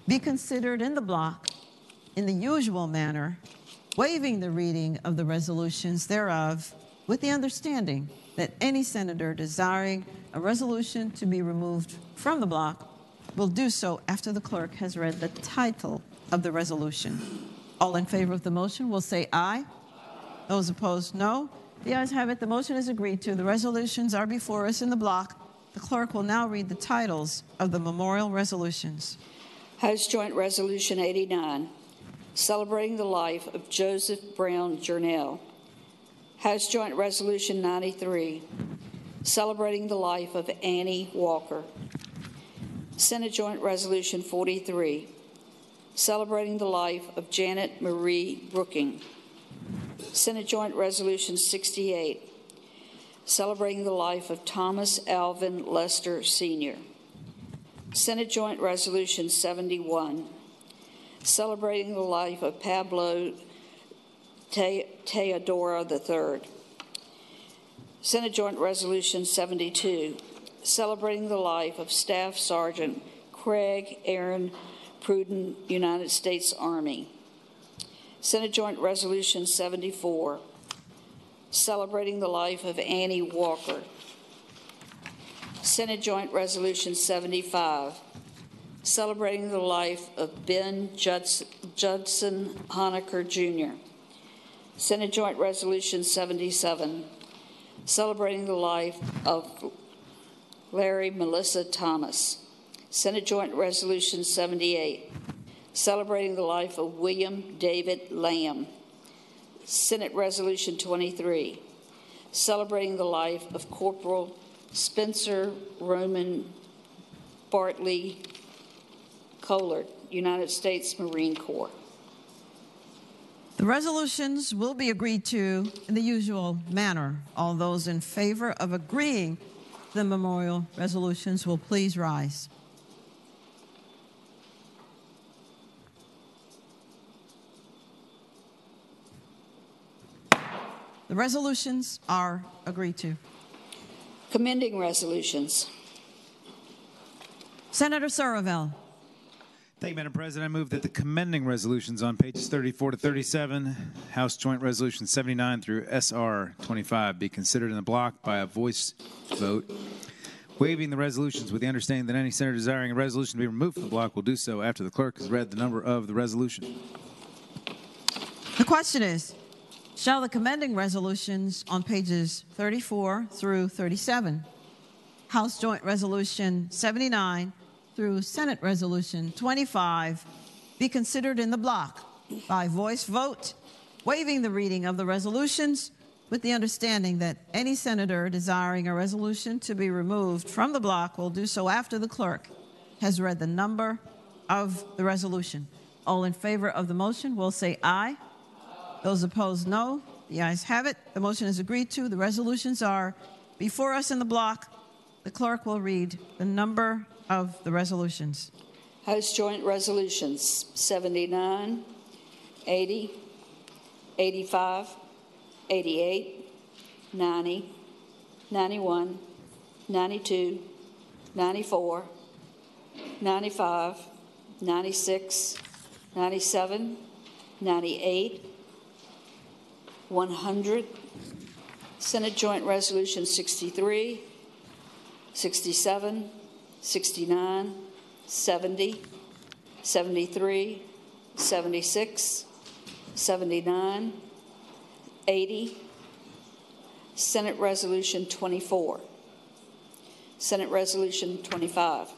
be considered in the block in the usual manner, waiving the reading of the resolutions thereof, with the understanding that any senator desiring a resolution to be removed from the block will do so after the clerk has read the title of the resolution. All in favor of the motion will say aye. Those opposed, no. The ayes have it. The motion is agreed to. The resolutions are before us in the block. The clerk will now read the titles of the memorial resolutions. House Joint Resolution 89, celebrating the life of Joseph Brown Journell. House Joint Resolution 93, celebrating the life of Annie Walker. Senate Joint Resolution 43, celebrating the life of Janet Marie Brooking. Senate Joint Resolution 68, celebrating the life of Thomas Alvin Lester Sr. Senate Joint Resolution 71, celebrating the life of Pablo Teodoro III. Senate Joint Resolution 72, celebrating the life of Staff Sergeant Craig Aaron Pruden, United States Army. Senate Joint Resolution 74, celebrating the life of Annie Walker. Senate Joint Resolution 75, celebrating the life of Ben Judson Honaker, Jr. Senate Joint Resolution 77, celebrating the life of Larry Melissa Thomas. Senate Joint Resolution 78, celebrating the life of William David Lamb. Senate Resolution 23, celebrating the life of Corporal Spencer Roman Bartley Collard, United States Marine Corps. The resolutions will be agreed to in the usual manner. All those in favor of agreeing to the memorial resolutions will please rise. The resolutions are agreed to. Commending resolutions. Senator Surville. Thank you, Madam President. I move that the commending resolutions on pages 34 to 37, House Joint Resolution 79 through SR 25, be considered in the block by a voice vote. Waiving the resolutions with the understanding that any senator desiring a resolution to be removed from the block will do so after the clerk has read the number of the resolution. The question is, shall the commending resolutions on pages 34 through 37, House Joint Resolution 79 through Senate Resolution 25, be considered in the block by voice vote, waiving the reading of the resolutions with the understanding that any senator desiring a resolution to be removed from the block will do so after the clerk has read the number of the resolution. All in favor of the motion will say aye. Those opposed, no. The ayes have it. The motion is agreed to. The resolutions are before us in the block. The clerk will read the number of the resolutions. House Joint Resolutions 79, 80, 85, 88, 90, 91, 92, 94, 95, 96, 97, 98, 100, Senate Joint Resolution 63, 67, 69, 70, 73, 76, 79, 80, Senate Resolution 24, Senate Resolution 25.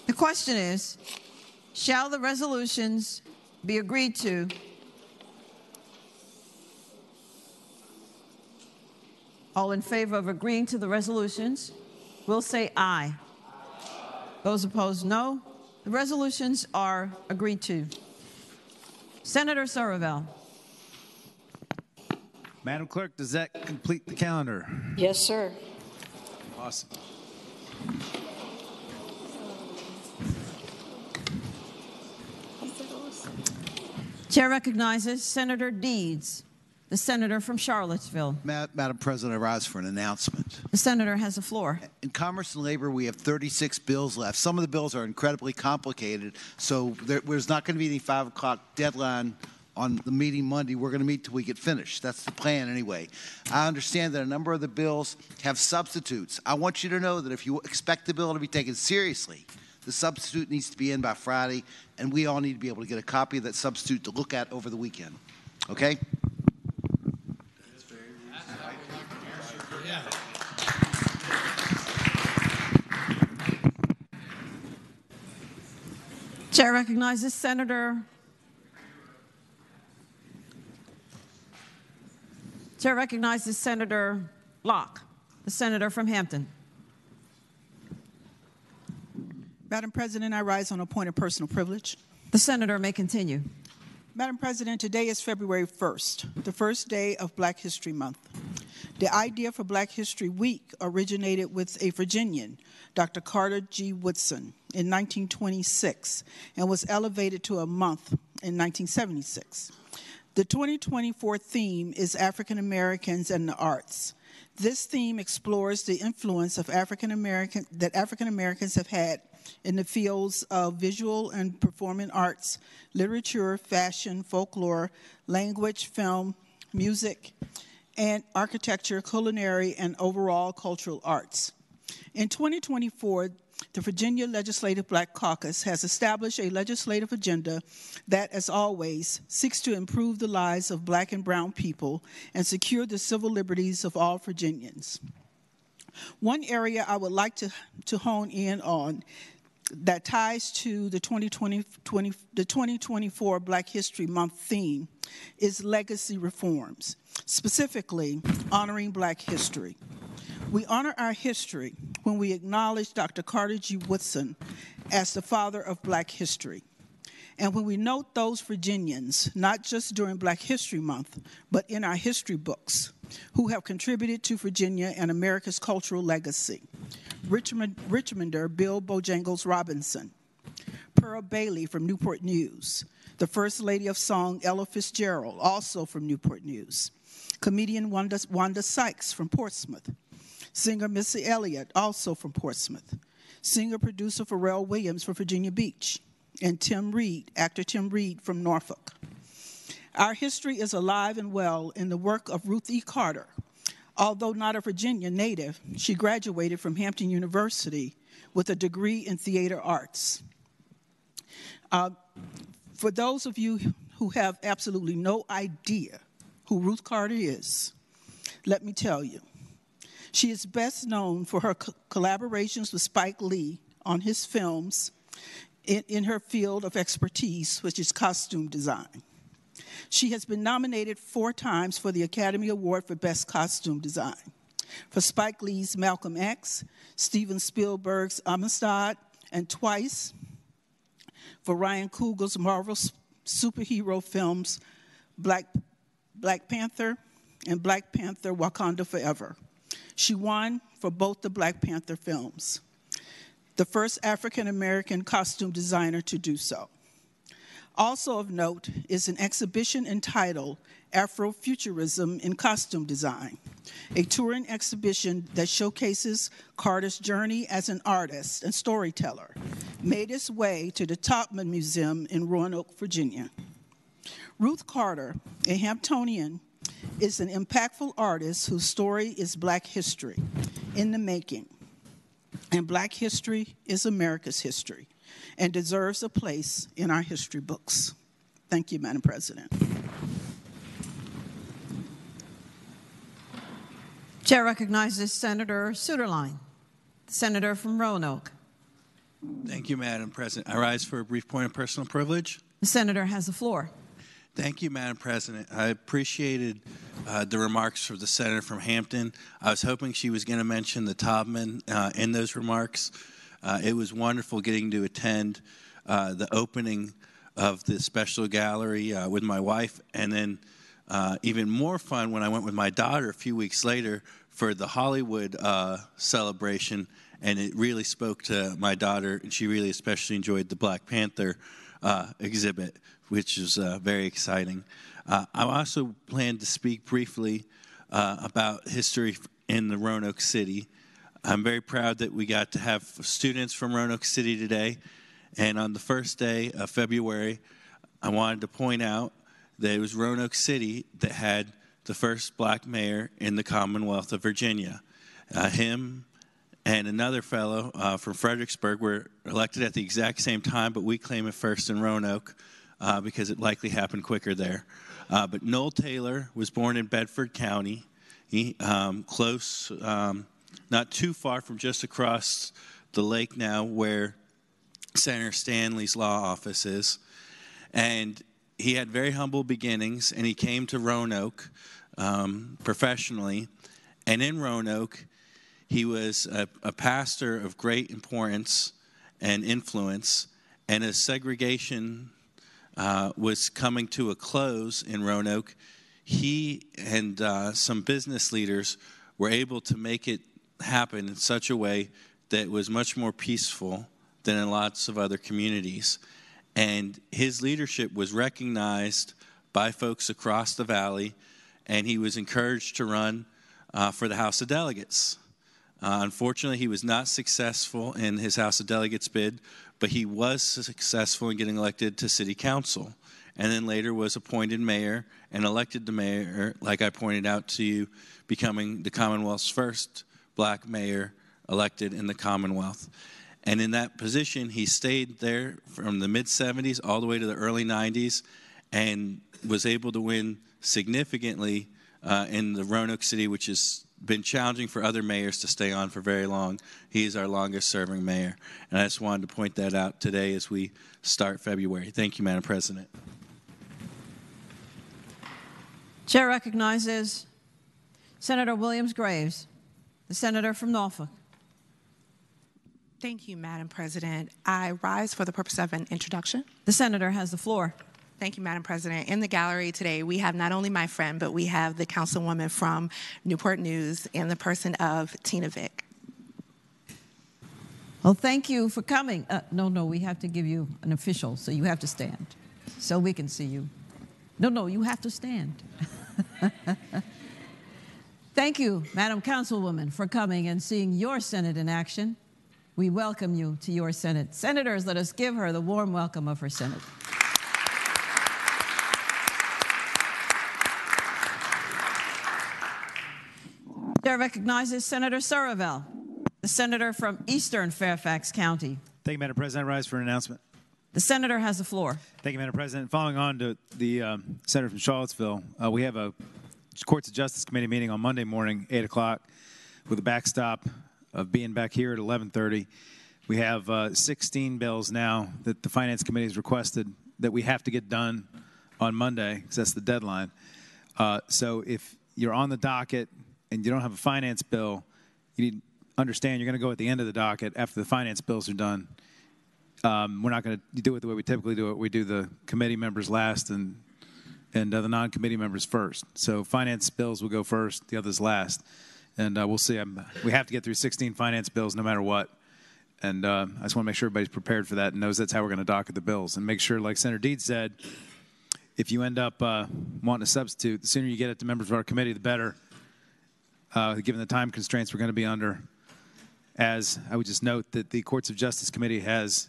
The question is, shall the resolutions be agreed to all in favor of agreeing to the resolutions will say aye. Those opposed, no. The resolutions are agreed to. Senator Surville. Madam Clerk, does that complete the calendar? Yes, sir. Awesome. Chair recognizes Senator Deeds, the senator from Charlottesville. Madam President, I rise for an announcement. The senator has the floor. In Commerce and Labor, we have 36 bills left. Some of the bills are incredibly complicated, so there's not going to be any 5 o'clock deadline on the meeting Monday. We're going to meet till we get finished. That's the plan anyway. I understand that a number of the bills have substitutes. I want you to know that if you expect the bill to be taken seriously, the substitute needs to be in by Friday, and we all need to be able to get a copy of that substitute to look at over the weekend. Okay? Chair recognizes Senator Locke, the senator from Hampton. Madam President, I rise on a point of personal privilege. The senator may continue. Madam President, today is February 1st, the first day of Black History Month. The idea for Black History Week originated with a Virginian, Dr. Carter G. Woodson, in 1926, and was elevated to a month in 1976. The 2024 theme is African Americans and the Arts. This theme explores the influence of African Americans have had in the fields of visual and performing arts, literature, fashion, folklore, language, film, music, and architecture, culinary, and overall cultural arts. In 2024, the Virginia Legislative Black Caucus has established a legislative agenda that, as always, seeks to improve the lives of Black and brown people and secure the civil liberties of all Virginians. One area I would like to hone in on that ties to the 2024 Black History Month theme is legacy reforms, specifically honoring Black history. We honor our history when we acknowledge Dr. Carter G. Woodson as the father of Black history. And when we note those Virginians, not just during Black History Month, but in our history books, who have contributed to Virginia and America's cultural legacy. Richmonder Bill Bojangles Robinson, Pearl Bailey from Newport News, the First Lady of Song Ella Fitzgerald, also from Newport News, comedian Wanda Sykes from Portsmouth, singer Missy Elliott, also from Portsmouth, singer-producer Pharrell Williams from Virginia Beach, and Tim Reed, actor Tim Reed from Norfolk. Our history is alive and well in the work of Ruth E. Carter. Although not a Virginia native, she graduated from Hampton University with a degree in theater arts. For those of you who have absolutely no idea who Ruth Carter is, let me tell you. She is best known for her collaborations with Spike Lee on his films in her field of expertise, which is costume design. She has been nominated 4 times for the Academy Award for Best Costume Design. For Spike Lee's Malcolm X, Steven Spielberg's Amistad, and twice for Ryan Coogler's Marvel superhero films Black Panther and Black Panther Wakanda Forever. She won for both the Black Panther films, the first African-American costume designer to do so. Also of note is an exhibition entitled Afrofuturism in Costume Design, a touring exhibition that showcases Carter's journey as an artist and storyteller, made its way to the Topman Museum in Roanoke, Virginia. Ruth Carter, a Hamptonian, is an impactful artist whose story is Black history in the making. And Black history is America's history and deserves a place in our history books. Thank you, Madam President. Chair recognizes Senator Suderline, Senator from Roanoke. Thank you, Madam President. I rise for a brief point of personal privilege. The senator has the floor. Thank you, Madam President. I appreciated the remarks from the senator from Hampton. I was hoping she was going to mention the Taubman in those remarks. It was wonderful getting to attend the opening of the special gallery with my wife, and then even more fun when I went with my daughter a few weeks later for the Hollywood celebration, and it really spoke to my daughter, and she really especially enjoyed the Black Panther exhibit, which is very exciting. I also plan to speak briefly about history in the Roanoke City. I'm very proud that we got to have students from Roanoke City today, and on the first day of February, I wanted to point out that it was Roanoke City that had the first Black mayor in the Commonwealth of Virginia. Him and another fellow from Fredericksburg were elected at the exact same time, but we claim it first in Roanoke because it likely happened quicker there. But Noel Taylor was born in Bedford County, close, not too far from just across the lake now where Senator Stanley's law office is. And he had very humble beginnings, and he came to Roanoke professionally. And in Roanoke, he was a pastor of great importance and influence, and as segregation was coming to a close in Roanoke, he and some business leaders were able to make it happen in such a way that was much more peaceful than in lots of other communities. And his leadership was recognized by folks across the valley, and he was encouraged to run for the House of Delegates. Unfortunately, he was not successful in his House of Delegates bid, but he was successful in getting elected to City Council, and then later was appointed mayor and elected the mayor, like I pointed out to you, becoming the Commonwealth's first black mayor elected in the Commonwealth. And in that position, he stayed there from the mid-'70s all the way to the early '90s and was able to win significantly in the Roanoke City, which has been challenging for other mayors to stay on for very long. He is our longest-serving mayor. And I just wanted to point that out today as we start February. Thank you, Madam President. Chair recognizes Senator Williams Graves, the senator from Norfolk. Thank you, Madam President. I rise for the purpose of an introduction. The senator has the floor. Thank you, Madam President. In the gallery today, we have not only my friend, but we have the councilwoman from Newport News in the person of Tina Vick. Well, thank you for coming. No, we have to give you an official, so you have to stand so we can see you. No, you have to stand. Thank you, Madam Councilwoman, for coming and seeing your Senate in action. We welcome you to your Senate. Senators, let us give her the warm welcome of her Senate. Chair recognizes Senator Surreville, the senator from Eastern Fairfax County. Thank you, Madam President. I rise for an announcement. The senator has the floor. Thank you, Madam President. Following on to the senator from Charlottesville, we have a Courts of Justice Committee meeting on Monday morning, 8 o'clock, with a backstop of being back here at 11:30. We have 16 bills now that the Finance Committee has requested that we have to get done on Monday, because that's the deadline. So if you're on the docket and you don't have a finance bill, you need to understand you're going to go at the end of the docket after the finance bills are done. We're not going to do it the way we typically do it. We do the committee members last and the non-committee members first. So finance bills will go first, the others last. And we'll see. We have to get through 16 finance bills no matter what. And I just want to make sure everybody's prepared for that and knows that's how we're going to docket the bills. And make sure, like Senator Deed said, if you end up wanting a substitute, the sooner you get it to members of our committee, the better, given the time constraints we're going to be under. As I would just note that the Courts of Justice Committee has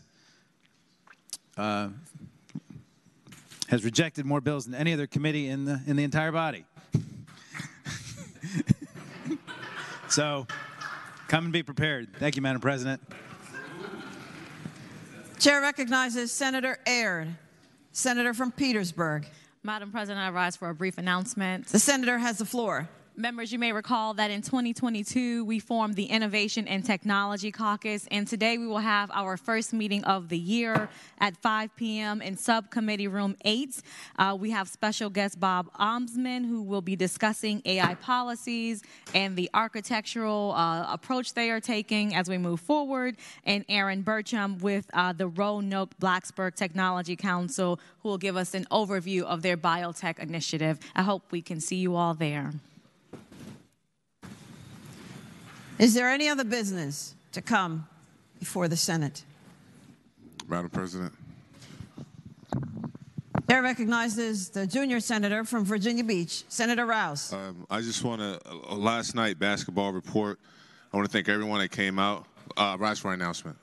rejected more bills than any other committee in the entire body. So come and be prepared. Thank you, Madam President. Chair recognizes Senator Aird, senator from Petersburg. Madam President, I rise for a brief announcement. The senator has the floor. Members, you may recall that in 2022, we formed the Innovation and Technology Caucus, and today we will have our first meeting of the year at 5 p.m. in Subcommittee Room 8. We have special guest Bob Omsman, who will be discussing AI policies and the architectural approach they are taking as we move forward, and Aaron Burcham with the Roanoke Blacksburg Technology Council, who will give us an overview of their biotech initiative. I hope we can see you all there. Is there any other business to come before the Senate? Madam President. Chair recognizes the junior senator from Virginia Beach, Senator Rouse. I just want to, last night basketball report, I want to thank everyone that came out. Rise for an announcement.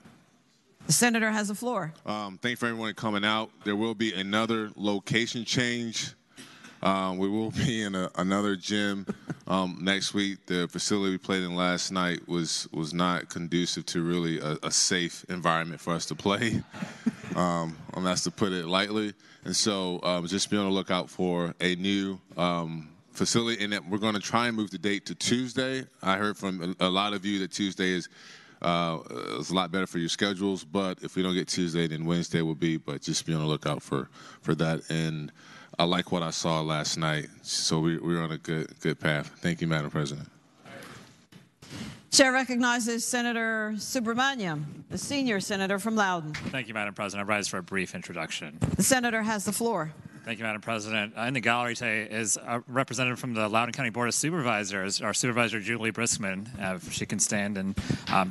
The senator has the floor. Thank you for everyone coming out. There will be another location change. We will be in another gym next week. The facility we played in last night was not conducive to really a safe environment for us to play. That's to put it lightly. And so just be on the lookout for a new facility. And that we're going to try and move the date to Tuesday. I heard from a lot of you that Tuesday is a lot better for your schedules. But if we don't get Tuesday, then Wednesday will be. But just be on the lookout for that. And I like what I saw last night, so we're on a good path. Thank you, Madam President. Chair recognizes Senator Subramaniam, the senior senator from Loudoun. Thank you, Madam President. I rise for a brief introduction. The senator has the floor. Thank you, Madam President. In the gallery today is a representative from the Loudoun County Board of Supervisors, our Supervisor Julie Briskman, if she can stand. And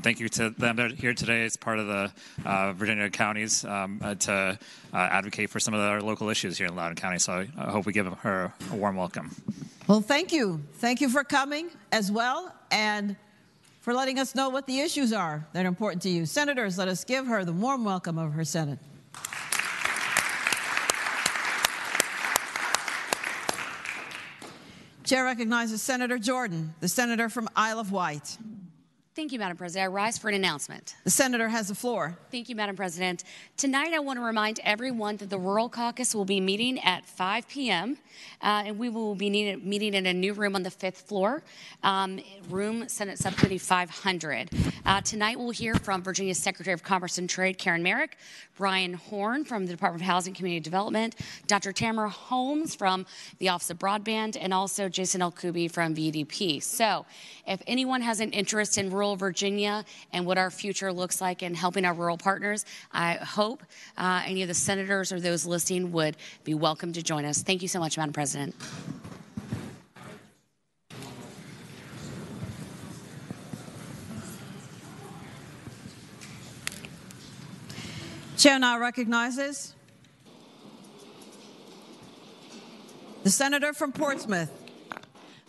thank you to them that are here today as part of the Virginia counties to advocate for some of our local issues here in Loudoun County. So I hope we give her a warm welcome. Well, thank you. Thank you for coming as well. And for letting us know what the issues are that are important to you. Senators, let us give her the warm welcome of her Senate. Chair recognizes Senator Jordan, the senator from Isle of Wight. Thank you, Madam President. I rise for an announcement. The senator has the floor. Thank you, Madam President. Tonight, I want to remind everyone that the Rural Caucus will be meeting at 5 p.m., and we will be meeting in a new room on the 5th floor, room Senate Subcommittee 500. Tonight, we'll hear from Virginia's Secretary of Commerce and Trade, Karen Merrick, Brian Horn from the Department of Housing and Community Development, Dr. Tamara Holmes from the Office of Broadband, and also Jason Elkubi from VDP. So if anyone has an interest in rural Virginia and what our future looks like in helping our rural partners, I hope any of the senators or those listening would be welcome to join us. Thank you so much, Madam President. Chair now recognizes the senator from Portsmouth.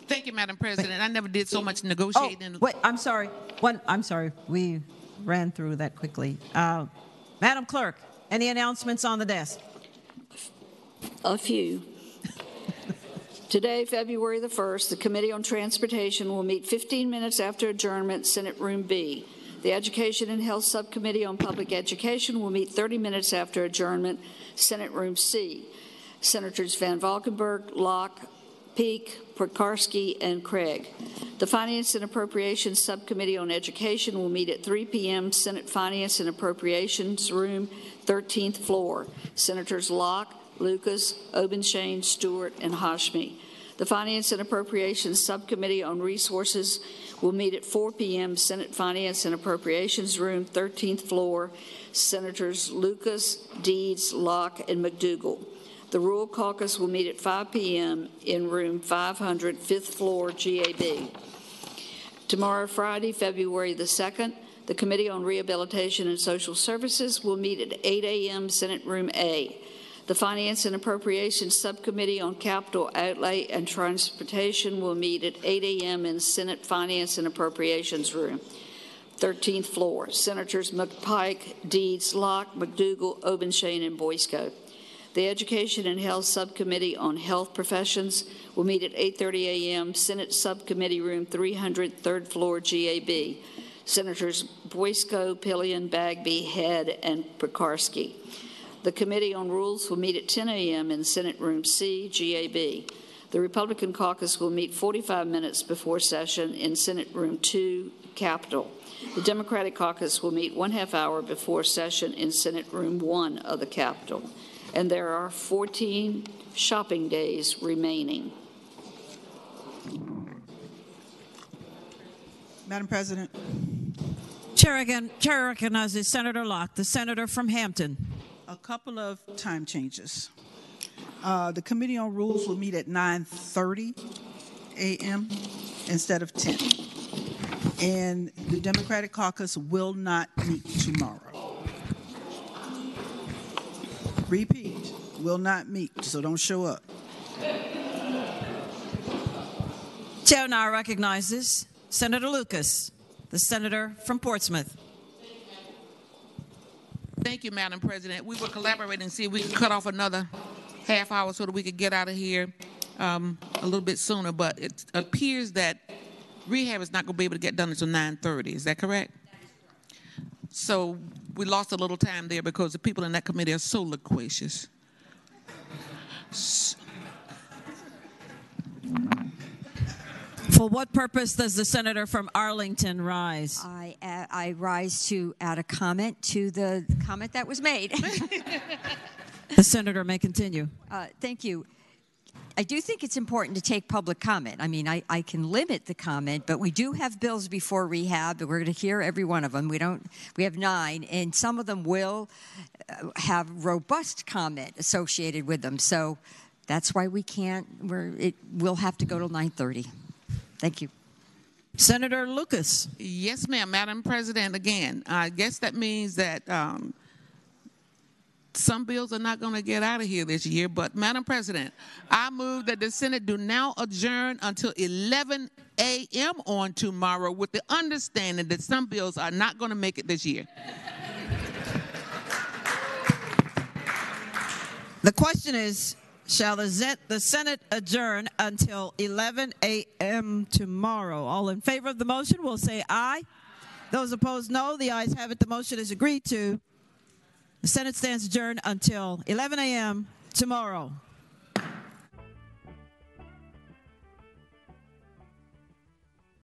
Thank you, Madam President. I never did so much negotiating. Oh, wait, I'm sorry. I'm sorry. We ran through that quickly. Madam Clerk, any announcements on the desk? A few. Today, February the 1st, the Committee on Transportation will meet 15 minutes after adjournment, Senate Room B. The Education and Health Subcommittee on Public Education will meet 30 minutes after adjournment, Senate Room C. Senators Van Valkenburg, Locke, Peake, Prekarsky, and Craig. The Finance and Appropriations Subcommittee on Education will meet at 3 p.m. Senate Finance and Appropriations Room, 13th floor. Senators Locke, Lucas, Obenshain, Stewart, and Hashmi. The Finance and Appropriations Subcommittee on Resources will meet at 4 p.m. Senate Finance and Appropriations Room, 13th floor. Senators Lucas, Deeds, Locke, and McDougall. The Rural Caucus will meet at 5 p.m. in room 500, 5th floor, GAB. Tomorrow, Friday, February the 2nd, the Committee on Rehabilitation and Social Services will meet at 8 a.m. Senate Room A. The Finance and Appropriations Subcommittee on Capital Outlay and Transportation will meet at 8 a.m. in Senate Finance and Appropriations Room, 13th floor. Senators McPike, Deeds, Locke, McDougall, Obenshain, and Boysko. The Education and Health Subcommittee on Health Professions will meet at 8:30 a.m. Senate Subcommittee Room 300, 3rd floor, GAB. Senators Boysko, Pillion, Bagby, Head, and Prekarsky. The Committee on Rules will meet at 10 a.m. in Senate Room C, GAB. The Republican Caucus will meet 45 minutes before session in Senate Room 2, Capitol. The Democratic Caucus will meet 1/2 hour before session in Senate Room 1 of the Capitol. And there are 14 shopping days remaining. Madam President. Chair recognizes Senator Locke, the senator from Hampton. A couple of time changes. The Committee on Rules will meet at 9:30 a.m. instead of 10. And the Democratic Caucus will not meet tomorrow. Repeat, will not meet, so don't show up. Chair now recognizes Senator Lucas, the senator from Portsmouth. Thank you, Madam President. We were collaborating to see if we could cut off another half hour so that we could get out of here a little bit sooner, but it appears that rehab is not going to be able to get done until 9:30. Is that correct? So we lost a little time there because the people in that committee are so loquacious. For what purpose does the senator from Arlington rise? I rise to add a comment to the comment that was made. The senator may continue. Thank you. I do think it's important to take public comment. I mean, I can limit the comment, but we do have bills before rehab, and we're going to hear every one of them. We have 9, and some of them will have robust comment associated with them. So that's why we can't. We'll have to go till 9:30. Thank you. Senator Lucas. Yes, ma'am. Madam President, again, I guess that means that some bills are not going to get out of here this year. But, Madam President, I move that the Senate do now adjourn until 11 a.m. on tomorrow with the understanding that some bills are not going to make it this year. The question is, shall the Senate adjourn until 11 a.m. tomorrow? All in favor of the motion will say aye. Those opposed, no. The ayes have it. The motion is agreed to. The Senate stands adjourned until 11 a.m. tomorrow.